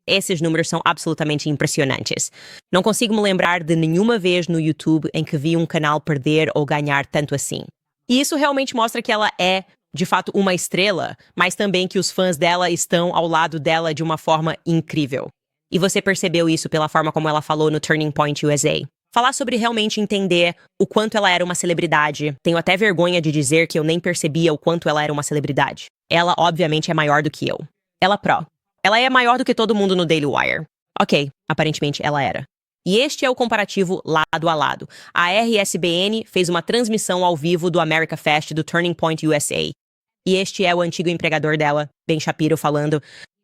esses números são absolutamente impressionantes. Não consigo me lembrar de nenhuma vez no YouTube em que vi um canal perder ou ganhar tanto assim. E isso realmente mostra que ela é, de fato, uma estrela, mas também que os fãs dela estão ao lado dela de uma forma incrível. E você percebeu isso pela forma como ela falou no Turning Point USA. Falar sobre realmente entender o quanto ela era uma celebridade. Tenho até vergonha de dizer que eu nem percebia o quanto ela era uma celebridade. Ela, obviamente, é maior do que eu. Ela Ela é maior do que todo mundo no Daily Wire. Ok, aparentemente ela era. E este é o comparativo lado a lado. A RSBN fez uma transmissão ao vivo do America Fest do Turning Point USA. E este é o antigo empregador dela, Ben Shapiro, falando.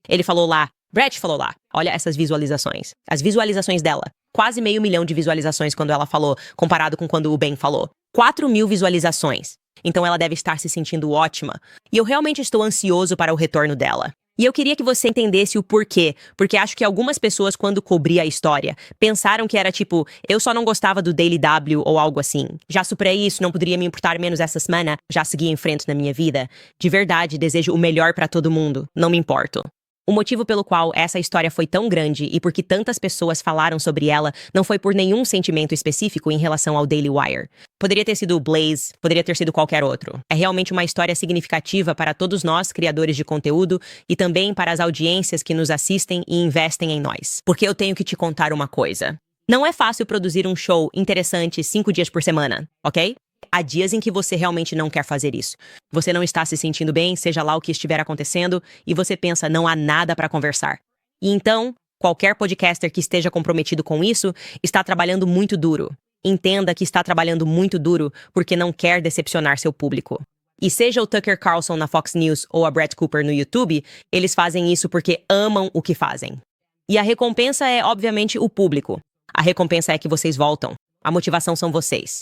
Ele falou lá, Brett falou lá, olha essas visualizações. As visualizações dela. Quase 500 mil de visualizações quando ela falou, comparado com quando o Ben falou. 4 mil visualizações. Então ela deve estar se sentindo ótima. E eu realmente estou ansioso para o retorno dela. E eu queria que você entendesse o porquê, porque acho que algumas pessoas, quando cobri a história, pensaram que era tipo, eu só não gostava do Daily W ou algo assim. Já superei isso, não poderia me importar menos essa semana, já segui em frente na minha vida. De verdade, desejo o melhor pra todo mundo, não me importo. O motivo pelo qual essa história foi tão grande e por que tantas pessoas falaram sobre ela não foi por nenhum sentimento específico em relação ao Daily Wire. Poderia ter sido o Blaze, poderia ter sido qualquer outro. É realmente uma história significativa para todos nós, criadores de conteúdo, e também para as audiências que nos assistem e investem em nós. Porque eu tenho que te contar uma coisa. Não é fácil produzir um show interessante 5 dias por semana, ok? Há dias em que você realmente não quer fazer isso. Você não está se sentindo bem, seja lá o que estiver acontecendo, e você pensa, não há nada para conversar. E então, qualquer podcaster que esteja comprometido com isso está trabalhando muito duro. Entenda que está trabalhando muito duro porque não quer decepcionar seu público. E seja o Tucker Carlson na Fox News ou a Brett Cooper no YouTube, eles fazem isso porque amam o que fazem. E a recompensa é, obviamente, o público. A recompensa é que vocês voltam. A motivação são vocês.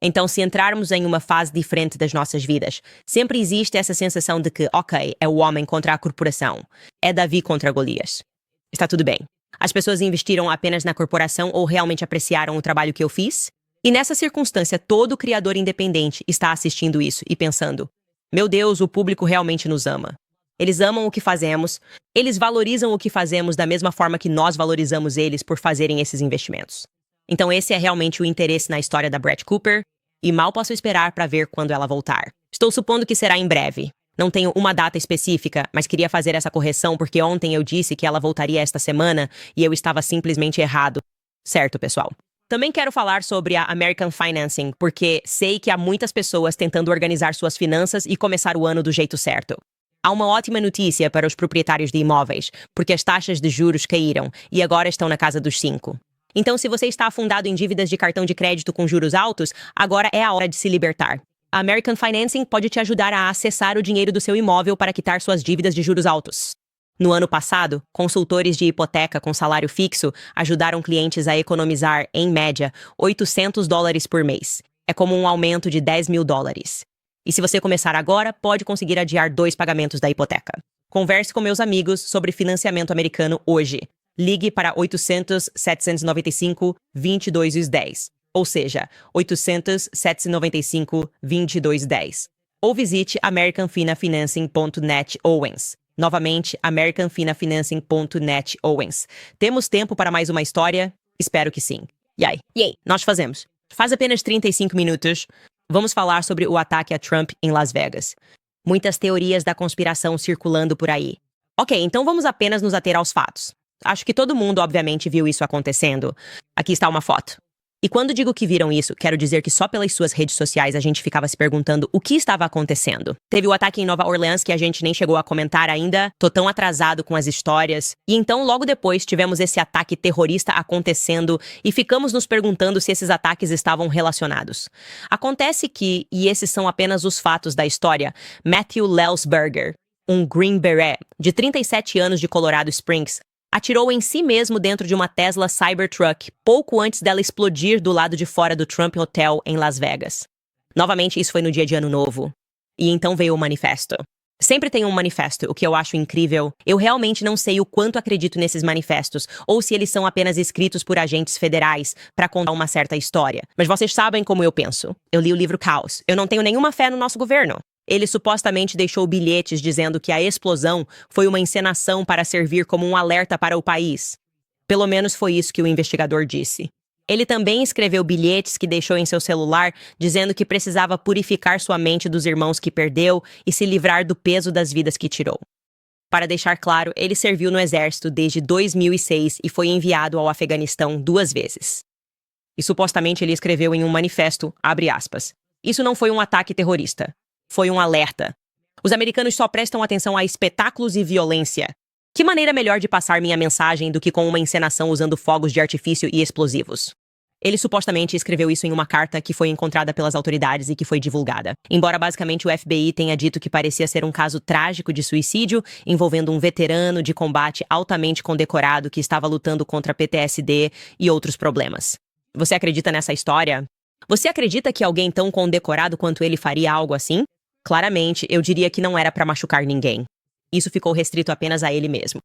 Então, se entrarmos em uma fase diferente das nossas vidas, sempre existe essa sensação de que, ok, é o homem contra a corporação. É Davi contra Golias. Está tudo bem. As pessoas investiram apenas na corporação ou realmente apreciaram o trabalho que eu fiz? E nessa circunstância, todo criador independente está assistindo isso e pensando, meu Deus, o público realmente nos ama. Eles amam o que fazemos, eles valorizam o que fazemos da mesma forma que nós valorizamos eles por fazerem esses investimentos. Então esse é realmente o interesse na história da Brett Cooper, e mal posso esperar para ver quando ela voltar. Estou supondo que será em breve. Não tenho uma data específica, mas queria fazer essa correção porque ontem eu disse que ela voltaria esta semana e eu estava simplesmente errado. Certo, pessoal? Também quero falar sobre a American Financing, porque sei que há muitas pessoas tentando organizar suas finanças e começar o ano do jeito certo. Há uma ótima notícia para os proprietários de imóveis, porque as taxas de juros caíram e agora estão na casa dos 5. Então, se você está afundado em dívidas de cartão de crédito com juros altos, agora é a hora de se libertar. A American Financing pode te ajudar a acessar o dinheiro do seu imóvel para quitar suas dívidas de juros altos. No ano passado, consultores de hipoteca com salário fixo ajudaram clientes a economizar, em média, $800 por mês. É como um aumento de $10.000. E se você começar agora, pode conseguir adiar 2 pagamentos da hipoteca. Converse com meus amigos sobre financiamento americano hoje. Ligue para 800-795-2210, ou seja, 800-795-2210. Ou visite americanfinafinancing.net Owens. Novamente, AmericanFinaFinancing.net Owens. Temos tempo para mais uma história? Espero que sim. Yay, nós fazemos. Faz apenas 35 minutos. Vamos falar sobre o ataque a Trump em Las Vegas. Muitas teorias da conspiração circulando por aí. Ok, então vamos apenas nos ater aos fatos. Acho que todo mundo, obviamente, viu isso acontecendo. Aqui está uma foto. E quando digo que viram isso, quero dizer que só pelas suas redes sociais a gente ficava se perguntando o que estava acontecendo. Teve o ataque em Nova Orleans que a gente nem chegou a comentar ainda, tô tão atrasado com as histórias. E então, logo depois, tivemos esse ataque terrorista acontecendo e ficamos nos perguntando se esses ataques estavam relacionados. Acontece que, e esses são apenas os fatos da história, Matthew Lelsberger, um Green Beret de 37 anos de Colorado Springs, atirou em si mesmo dentro de uma Tesla Cybertruck pouco antes dela explodir do lado de fora do Trump Hotel em Las Vegas. Novamente, isso foi no dia de Ano Novo. E então veio o manifesto. Sempre tem um manifesto, o que eu acho incrível. Eu realmente não sei o quanto acredito nesses manifestos, ou se eles são apenas escritos por agentes federais para contar uma certa história. Mas vocês sabem como eu penso. Eu li o livro Caos. Eu não tenho nenhuma fé no nosso governo. Ele supostamente deixou bilhetes dizendo que a explosão foi uma encenação para servir como um alerta para o país. Pelo menos foi isso que o investigador disse. Ele também escreveu bilhetes que deixou em seu celular dizendo que precisava purificar sua mente dos irmãos que perdeu e se livrar do peso das vidas que tirou. Para deixar claro, ele serviu no exército desde 2006 e foi enviado ao Afeganistão 2 vezes. E supostamente ele escreveu em um manifesto, abre aspas, isso não foi um ataque terrorista. Foi um alerta. Os americanos só prestam atenção a espetáculos e violência. Que maneira melhor de passar minha mensagem do que com uma encenação usando fogos de artifício e explosivos? Ele supostamente escreveu isso em uma carta que foi encontrada pelas autoridades e que foi divulgada. Embora basicamente o FBI tenha dito que parecia ser um caso trágico de suicídio, envolvendo um veterano de combate altamente condecorado que estava lutando contra PTSD e outros problemas. Você acredita nessa história? Você acredita que alguém tão condecorado quanto ele faria algo assim? Claramente, eu diria que não era para machucar ninguém. Isso ficou restrito apenas a ele mesmo.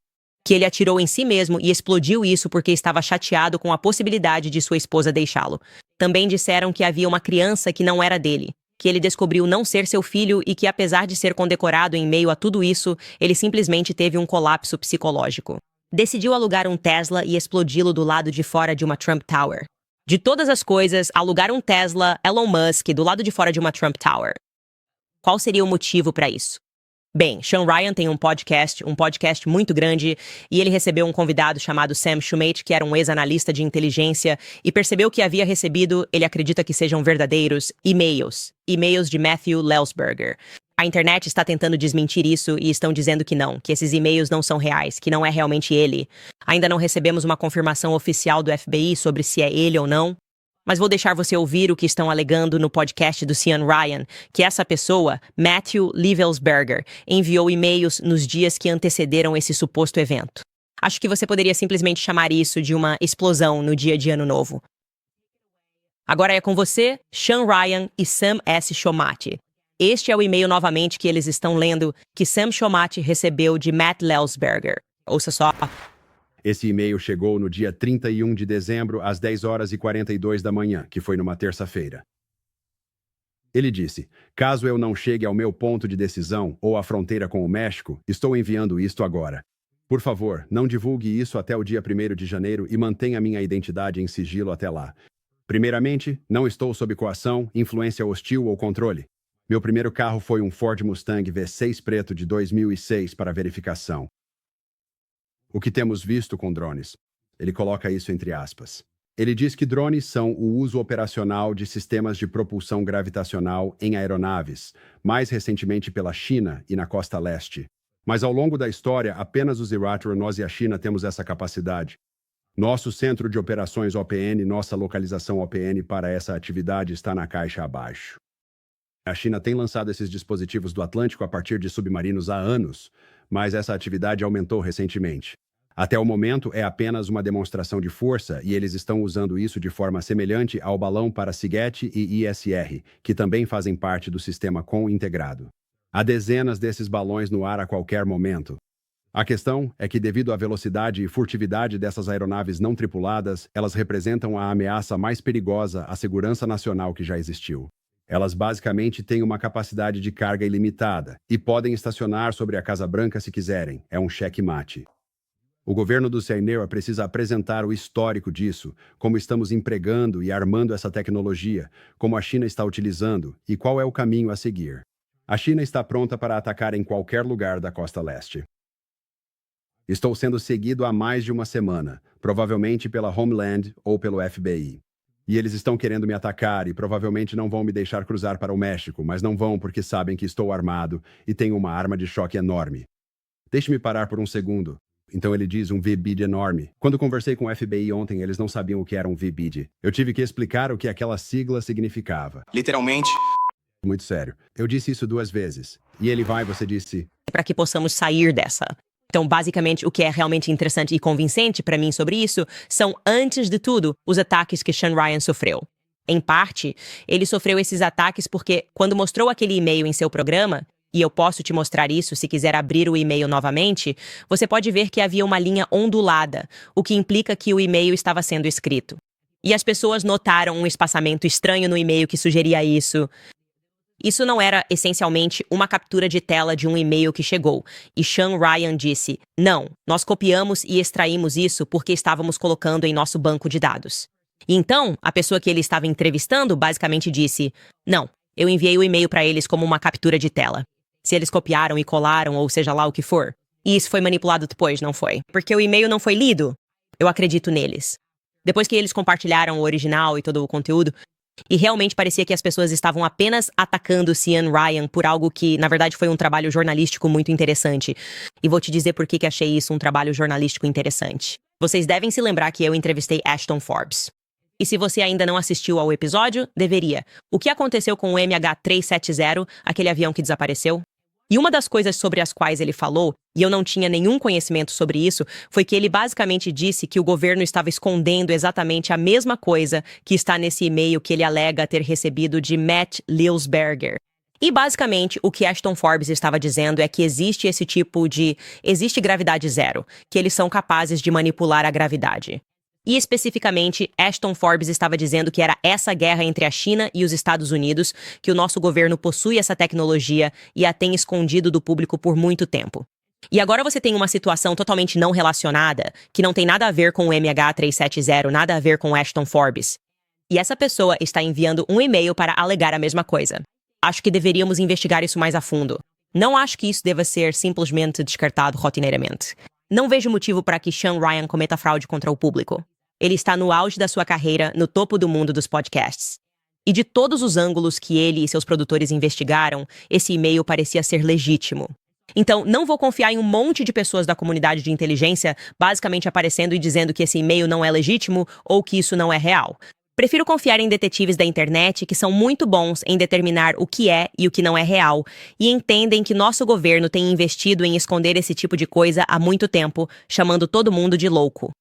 Que ele atirou em si mesmo e explodiu isso porque estava chateado com a possibilidade de sua esposa deixá-lo. Também disseram que havia uma criança que não era dele, que ele descobriu não ser seu filho e que, apesar de ser condecorado em meio a tudo isso, ele simplesmente teve um colapso psicológico. Decidiu alugar um Tesla e explodi-lo do lado de fora de uma Trump Tower. De todas as coisas, alugar um Tesla, Elon Musk, do lado de fora de uma Trump Tower. Qual seria o motivo para isso? Bem, Sean Ryan tem um podcast muito grande, e ele recebeu um convidado chamado Sam Schumate, que era um ex-analista de inteligência, e percebeu que havia recebido, ele acredita que sejam verdadeiros, e-mails de Matthew Lelsberger. A internet está tentando desmentir isso e estão dizendo que não, que esses e-mails não são reais, que não é realmente ele. Ainda não recebemos uma confirmação oficial do FBI sobre se é ele ou não. Mas vou deixar você ouvir o que estão alegando no podcast do Sean Ryan, que essa pessoa, Matthew Lelsberger, enviou e-mails nos dias que antecederam esse suposto evento. Acho que você poderia simplesmente chamar isso de uma explosão no dia de Ano Novo. Agora é com você, Sean Ryan e Sam S. Schumate. Este é o e-mail novamente que eles estão lendo, que Sam Schumate recebeu de Matt Lelsberger. Ouça só. Esse e-mail chegou no dia 31 de dezembro, às 10h42 da manhã, que foi numa terça-feira. Ele disse, caso eu não chegue ao meu ponto de decisão ou à fronteira com o México, estou enviando isto agora. Por favor, não divulgue isso até o dia 1º de janeiro e mantenha minha identidade em sigilo até lá. Primeiramente, não estou sob coação, influência hostil ou controle. Meu primeiro carro foi um Ford Mustang V6 preto de 2006 para verificação. O que temos visto com drones? Ele coloca isso entre aspas. Ele diz que drones são o uso operacional de sistemas de propulsão gravitacional em aeronaves, mais recentemente pela China e na costa leste. Mas ao longo da história, apenas os Irator, nós e a China temos essa capacidade. Nosso centro de operações OPN, nossa localização OPN para essa atividade está na caixa abaixo. A China tem lançado esses dispositivos do Atlântico a partir de submarinos há anos, mas essa atividade aumentou recentemente. Até o momento, é apenas uma demonstração de força e eles estão usando isso de forma semelhante ao balão para SIGET e ISR, que também fazem parte do sistema COM integrado. Há dezenas desses balões no ar a qualquer momento. A questão é que, devido à velocidade e furtividade dessas aeronaves não tripuladas, elas representam a ameaça mais perigosa à segurança nacional que já existiu. Elas basicamente têm uma capacidade de carga ilimitada e podem estacionar sobre a Casa Branca se quiserem. É um checkmate. O governo do Seineur precisa apresentar o histórico disso, como estamos empregando e armando essa tecnologia, como a China está utilizando e qual é o caminho a seguir. A China está pronta para atacar em qualquer lugar da costa leste. Estou sendo seguido há mais de uma semana, provavelmente pela Homeland ou pelo FBI. E eles estão querendo me atacar e provavelmente não vão me deixar cruzar para o México, mas não vão porque sabem que estou armado e tenho uma arma de choque enorme. Deixe-me parar por um segundo. Então ele diz um VBID enorme. Quando conversei com o FBI ontem, eles não sabiam o que era um VBID. Eu tive que explicar o que aquela sigla significava. Literalmente. Muito sério. Eu disse isso 2 vezes. E ele vai, você disse... Para que possamos sair dessa. Então, basicamente, o que é realmente interessante e convincente para mim sobre isso são, antes de tudo, os ataques que Sean Ryan sofreu. Em parte, ele sofreu esses ataques porque, quando mostrou aquele e-mail em seu programa, e eu posso te mostrar isso se quiser abrir o e-mail novamente, você pode ver que havia uma linha ondulada, o que implica que o e-mail estava sendo escrito. E as pessoas notaram um espaçamento estranho no e-mail que sugeria isso. Isso não era, essencialmente, uma captura de tela de um e-mail que chegou. E Sean Ryan disse, não, nós copiamos e extraímos isso porque estávamos colocando em nosso banco de dados. E então, a pessoa que ele estava entrevistando basicamente disse, não, eu enviei o e-mail para eles como uma captura de tela. Se eles copiaram e colaram, ou seja lá o que for. E isso foi manipulado depois, não foi? Porque o e-mail não foi lido. Eu acredito neles. Depois que eles compartilharam o original e todo o conteúdo, e realmente parecia que as pessoas estavam apenas atacando Sean Ryan por algo que, na verdade, foi um trabalho jornalístico muito interessante. E vou te dizer por que achei isso um trabalho jornalístico interessante. Vocês devem se lembrar que eu entrevistei Ashton Forbes. E se você ainda não assistiu ao episódio, deveria. O que aconteceu com o MH370, aquele avião que desapareceu? E uma das coisas sobre as quais ele falou, e eu não tinha nenhum conhecimento sobre isso, foi que ele basicamente disse que o governo estava escondendo exatamente a mesma coisa que está nesse e-mail que ele alega ter recebido de Matt Lilsberger. E basicamente o que Ashton Forbes estava dizendo é que existe esse tipo de... existe gravidade zero, que eles são capazes de manipular a gravidade. E especificamente, Ashton Forbes estava dizendo que era essa guerra entre a China e os Estados Unidos, que o nosso governo possui essa tecnologia e a tem escondido do público por muito tempo. E agora você tem uma situação totalmente não relacionada, que não tem nada a ver com o MH370, nada a ver com Ashton Forbes. E essa pessoa está enviando um e-mail para alegar a mesma coisa. Acho que deveríamos investigar isso mais a fundo. Não acho que isso deva ser simplesmente descartado rotineiramente. Não vejo motivo para que Sean Ryan cometa fraude contra o público. Ele está no auge da sua carreira, no topo do mundo dos podcasts. E de todos os ângulos que ele e seus produtores investigaram, esse e-mail parecia ser legítimo. Então, não vou confiar em um monte de pessoas da comunidade de inteligência basicamente aparecendo e dizendo que esse e-mail não é legítimo ou que isso não é real. Prefiro confiar em detetives da internet que são muito bons em determinar o que é e o que não é real e entendem que nosso governo tem investido em esconder esse tipo de coisa há muito tempo, chamando todo mundo de louco.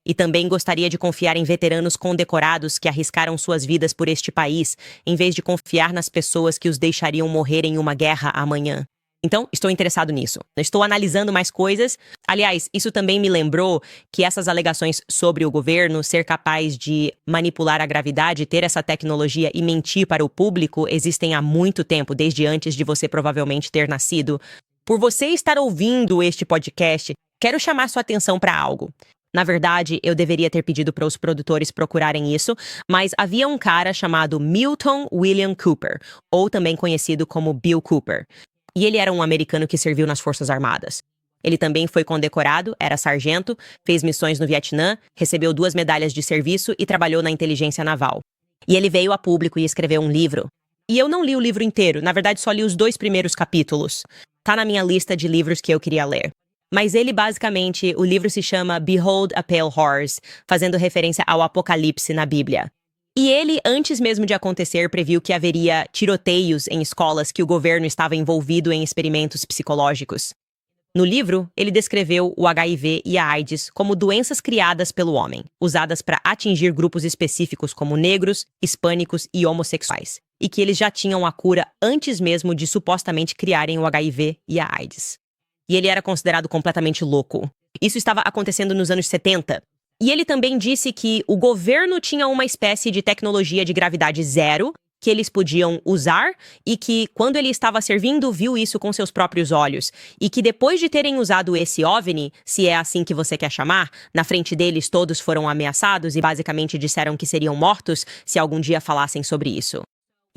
E também gostaria de confiar em veteranos condecorados que arriscaram suas vidas por este país, em vez de confiar nas pessoas que os deixariam morrer em uma guerra amanhã. Então, estou interessado nisso. Estou analisando mais coisas. Aliás, isso também me lembrou que essas alegações sobre o governo ser capaz de manipular a gravidade, ter essa tecnologia e mentir para o público existem há muito tempo, desde antes de você provavelmente ter nascido. Por você estar ouvindo este podcast, quero chamar sua atenção para algo. Na verdade, eu deveria ter pedido para os produtores procurarem isso, mas havia um cara chamado Milton William Cooper, ou também conhecido como Bill Cooper. E ele era um americano que serviu nas Forças Armadas. Ele também foi condecorado, era sargento, fez missões no Vietnã, recebeu 2 medalhas de serviço e trabalhou na inteligência naval. E ele veio a público e escreveu um livro. E eu não li o livro inteiro, na verdade só li os 2 primeiros capítulos. Tá na minha lista de livros que eu queria ler. Mas ele basicamente, o livro se chama Behold a Pale Horse, fazendo referência ao Apocalipse na Bíblia. E ele, antes mesmo de acontecer, previu que haveria tiroteios em escolas que o governo estava envolvido em experimentos psicológicos. No livro, ele descreveu o HIV e a AIDS como doenças criadas pelo homem, usadas para atingir grupos específicos como negros, hispânicos e homossexuais, e que eles já tinham a cura antes mesmo de supostamente criarem o HIV e a AIDS. E ele era considerado completamente louco. Isso estava acontecendo nos anos 70. E ele também disse que o governo tinha uma espécie de tecnologia de gravidade zero que eles podiam usar e que, quando ele estava servindo, viu isso com seus próprios olhos. E que depois de terem usado esse OVNI, se é assim que você quer chamar, na frente deles todos foram ameaçados e basicamente disseram que seriam mortos se algum dia falassem sobre isso.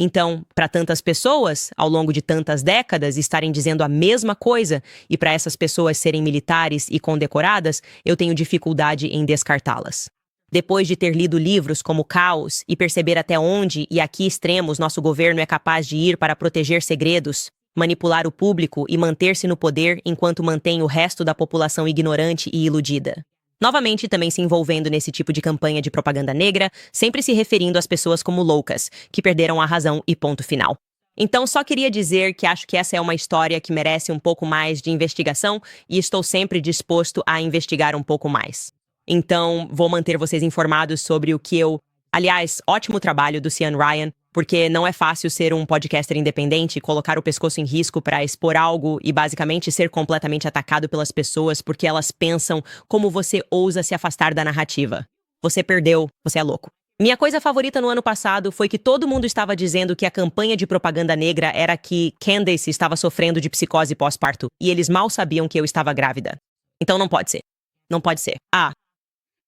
Então, para tantas pessoas, ao longo de tantas décadas, estarem dizendo a mesma coisa e para essas pessoas serem militares e condecoradas, eu tenho dificuldade em descartá-las. Depois de ter lido livros como Caos e perceber até onde e a que extremos nosso governo é capaz de ir para proteger segredos, manipular o público e manter-se no poder enquanto mantém o resto da população ignorante e iludida. Novamente, também se envolvendo nesse tipo de campanha de propaganda negra, sempre se referindo às pessoas como loucas, que perderam a razão e ponto final. Então, só queria dizer que acho que essa é uma história que merece um pouco mais de investigação e estou sempre disposto a investigar um pouco mais. Então, vou manter vocês informados sobre o que eu... Aliás, ótimo trabalho do Sean Ryan, porque não é fácil ser um podcaster independente, colocar o pescoço em risco para expor algo e basicamente ser completamente atacado pelas pessoas porque elas pensam como você ousa se afastar da narrativa. Você perdeu, você é louco. Minha coisa favorita no ano passado foi que todo mundo estava dizendo que a campanha de propaganda negra era que Candace estava sofrendo de psicose pós-parto e eles mal sabiam que eu estava grávida. Então não pode ser. Não pode ser.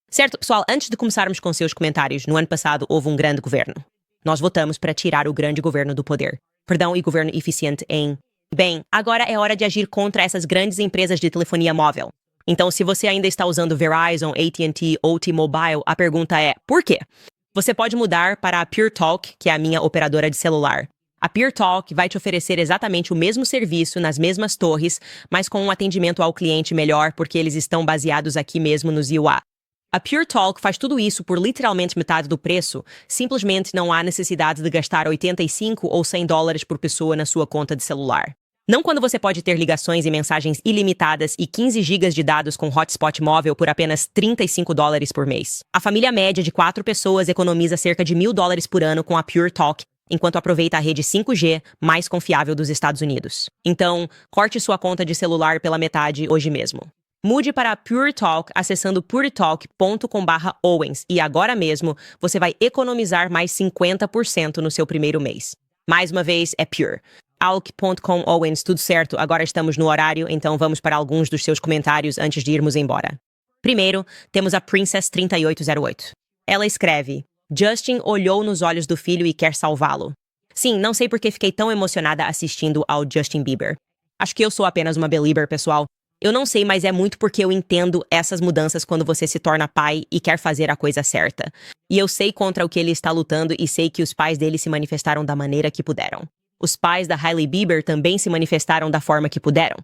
Certo, pessoal, antes de começarmos com seus comentários, no ano passado houve um grande governo. Nós votamos para tirar o grande governo do poder. Perdão, e governo eficiente em... Bem, agora é hora de agir contra essas grandes empresas de telefonia móvel. Então, se você ainda está usando Verizon, AT&T ou T-Mobile, a pergunta é, por quê? Você pode mudar para a Pure Talk, que é a minha operadora de celular. A Pure Talk vai te oferecer exatamente o mesmo serviço nas mesmas torres, mas com um atendimento ao cliente melhor porque eles estão baseados aqui mesmo nos UA. A Pure Talk faz tudo isso por literalmente metade do preço. Simplesmente não há necessidade de gastar 85 ou 100 dólares por pessoa na sua conta de celular. Não quando você pode ter ligações e mensagens ilimitadas e 15 gigas de dados com hotspot móvel por apenas 35 dólares por mês. A família média de 4 pessoas economiza cerca de 1.000 dólares por ano com a Pure Talk, enquanto aproveita a rede 5G mais confiável dos Estados Unidos. Então, corte sua conta de celular pela metade hoje mesmo. Mude para a Pure Talk acessando puretalk.com/Owens e agora mesmo você vai economizar mais 50% no seu primeiro mês. Mais uma vez, é Pure. Alk.com/Owens, tudo certo, agora estamos no horário, então vamos para alguns dos seus comentários antes de irmos embora. Primeiro, temos a Princess3808. Ela escreve, Justin olhou nos olhos do filho e quer salvá-lo. Sim, não sei por que fiquei tão emocionada assistindo ao Justin Bieber. Acho que eu sou apenas uma belieber, pessoal. Eu não sei, mas é muito porque eu entendo essas mudanças quando você se torna pai e quer fazer a coisa certa. E eu sei contra o que ele está lutando e sei que os pais dele se manifestaram da maneira que puderam. Os pais da Hailey Bieber também se manifestaram da forma que puderam.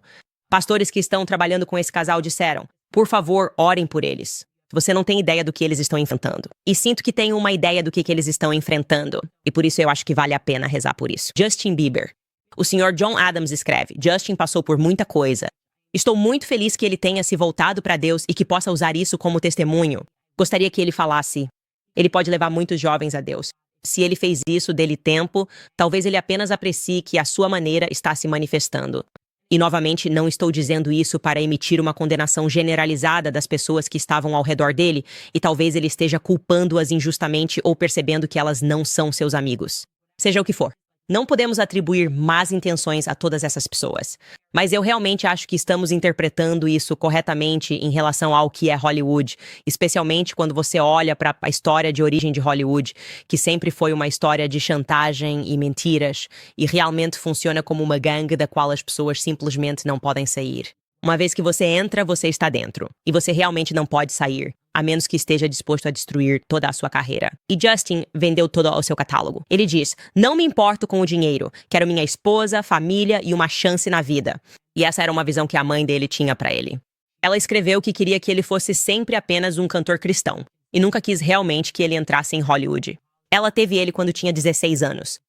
Pastores que estão trabalhando com esse casal disseram, por favor, orem por eles. Você não tem ideia do que eles estão enfrentando. E sinto que tenho uma ideia do que eles estão enfrentando. E por isso eu acho que vale a pena rezar por isso. Justin Bieber. O Sr. John Adams escreve, Justin passou por muita coisa. Estou muito feliz que ele tenha se voltado para Deus e que possa usar isso como testemunho. Gostaria que ele falasse. Ele pode levar muitos jovens a Deus. Se ele fez isso dele tempo, talvez ele apenas aprecie que a sua maneira está se manifestando. E novamente, não estou dizendo isso para emitir uma condenação generalizada das pessoas que estavam ao redor dele, e talvez ele esteja culpando-as injustamente ou percebendo que elas não são seus amigos. Seja o que for. Não podemos atribuir más intenções a todas essas pessoas. Mas eu realmente acho que estamos interpretando isso corretamente em relação ao que é Hollywood, especialmente quando você olha para a história de origem de Hollywood, que sempre foi uma história de chantagem e mentiras, e realmente funciona como uma gangue da qual as pessoas simplesmente não podem sair. Uma vez que você entra, você está dentro. E você realmente não pode sair, a menos que esteja disposto a destruir toda a sua carreira. E Justin vendeu todo o seu catálogo. Ele diz, não me importo com o dinheiro, quero minha esposa, família e uma chance na vida. E essa era uma visão que a mãe dele tinha para ele. Ela escreveu que queria que ele fosse sempre apenas um cantor cristão, e nunca quis realmente que ele entrasse em Hollywood. Ela teve ele quando tinha 16 anos.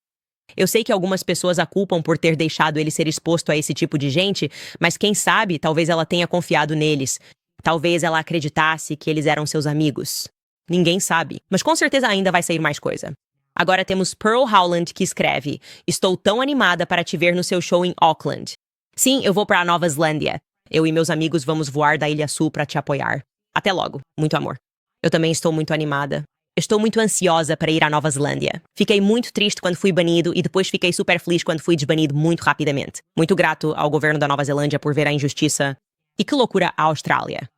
Eu sei que algumas pessoas a culpam por ter deixado ele ser exposto a esse tipo de gente, mas quem sabe, talvez ela tenha confiado neles. Talvez ela acreditasse que eles eram seus amigos. Ninguém sabe, mas com certeza ainda vai sair mais coisa. Agora temos Pearl Howland que escreve, estou tão animada para te ver no seu show em Auckland. Sim, eu vou para a Nova Zelândia. Eu e meus amigos vamos voar da Ilha Sul para te apoiar. Até logo. Muito amor. Eu também estou muito animada. Estou muito ansiosa para ir à Nova Zelândia. Fiquei muito triste quando fui banido e depois fiquei super feliz quando fui desbanido muito rapidamente. Muito grato ao governo da Nova Zelândia por ver a injustiça. E que loucura a Austrália.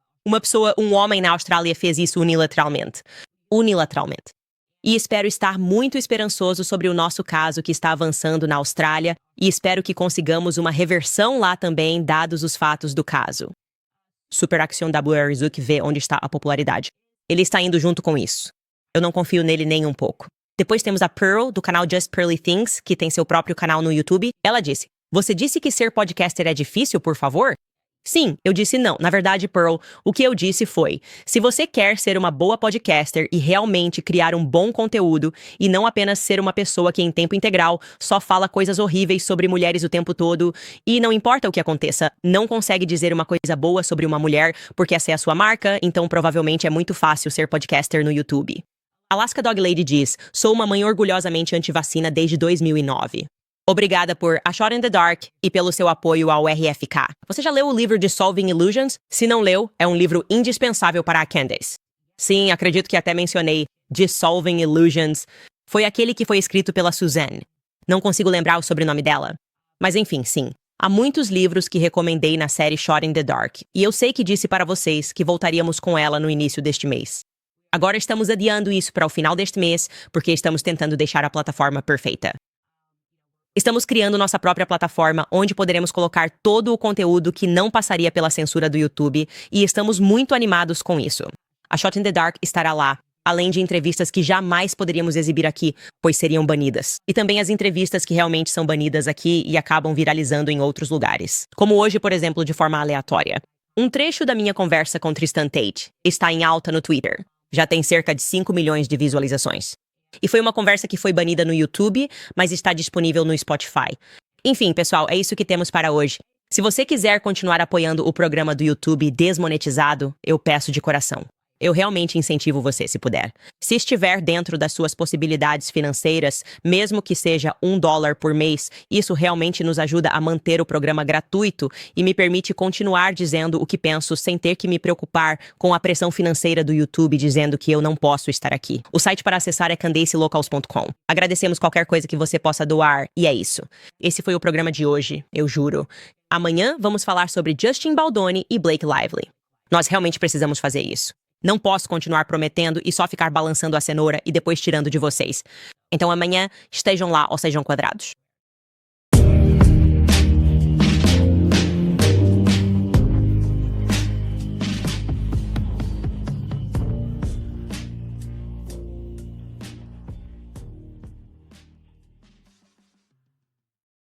Um homem na Austrália fez isso unilateralmente. Unilateralmente. E espero estar muito esperançoso sobre o nosso caso que está avançando na Austrália e espero que consigamos uma reversão lá também, dados os fatos do caso. Super Action WRZUK vê onde está a popularidade. Ele está indo junto com isso. Eu não confio nele nem um pouco. Depois temos a Pearl, do canal Just Pearly Things, que tem seu próprio canal no YouTube. Ela disse, você disse que ser podcaster é difícil, por favor? Sim, eu disse não. Na verdade, Pearl, o que eu disse foi, se você quer ser uma boa podcaster e realmente criar um bom conteúdo e não apenas ser uma pessoa que em tempo integral só fala coisas horríveis sobre mulheres o tempo todo e não importa o que aconteça, não consegue dizer uma coisa boa sobre uma mulher porque essa é a sua marca, então provavelmente é muito fácil ser podcaster no YouTube. Alaska Dog Lady diz, sou uma mãe orgulhosamente anti-vacina desde 2009. Obrigada por A Shot in the Dark e pelo seu apoio ao RFK. Você já leu o livro Dissolving Illusions? Se não leu, é um livro indispensável para a Candace. Sim, acredito que até mencionei Dissolving Illusions. Foi aquele que foi escrito pela Suzanne. Não consigo lembrar o sobrenome dela. Mas enfim, sim. Há muitos livros que recomendei na série Shot in the Dark. E eu sei que disse para vocês que voltaríamos com ela no início deste mês. Agora estamos adiando isso para o final deste mês, porque estamos tentando deixar a plataforma perfeita. Estamos criando nossa própria plataforma onde poderemos colocar todo o conteúdo que não passaria pela censura do YouTube e estamos muito animados com isso. A Shot in the Dark estará lá, além de entrevistas que jamais poderíamos exibir aqui, pois seriam banidas. E também as entrevistas que realmente são banidas aqui e acabam viralizando em outros lugares. Como hoje, por exemplo, de forma aleatória. Um trecho da minha conversa com Tristan Tate está em alta no Twitter. Já tem cerca de 5 milhões de visualizações. E foi uma conversa que foi banida no YouTube, mas está disponível no Spotify. Enfim, pessoal, é isso que temos para hoje. Se você quiser continuar apoiando o programa do YouTube desmonetizado, eu peço de coração. Eu realmente incentivo você, se puder. Se estiver dentro das suas possibilidades financeiras, mesmo que seja $1 por mês, isso realmente nos ajuda a manter o programa gratuito e me permite continuar dizendo o que penso sem ter que me preocupar com a pressão financeira do YouTube dizendo que eu não posso estar aqui. O site para acessar é candacelocals.com. Agradecemos qualquer coisa que você possa doar e é isso. Esse foi o programa de hoje, eu juro. Amanhã vamos falar sobre Justin Baldoni e Blake Lively. Nós realmente precisamos fazer isso. Não posso continuar prometendo e só ficar balançando a cenoura e depois tirando de vocês. Então amanhã, estejam lá ou sejam quadrados.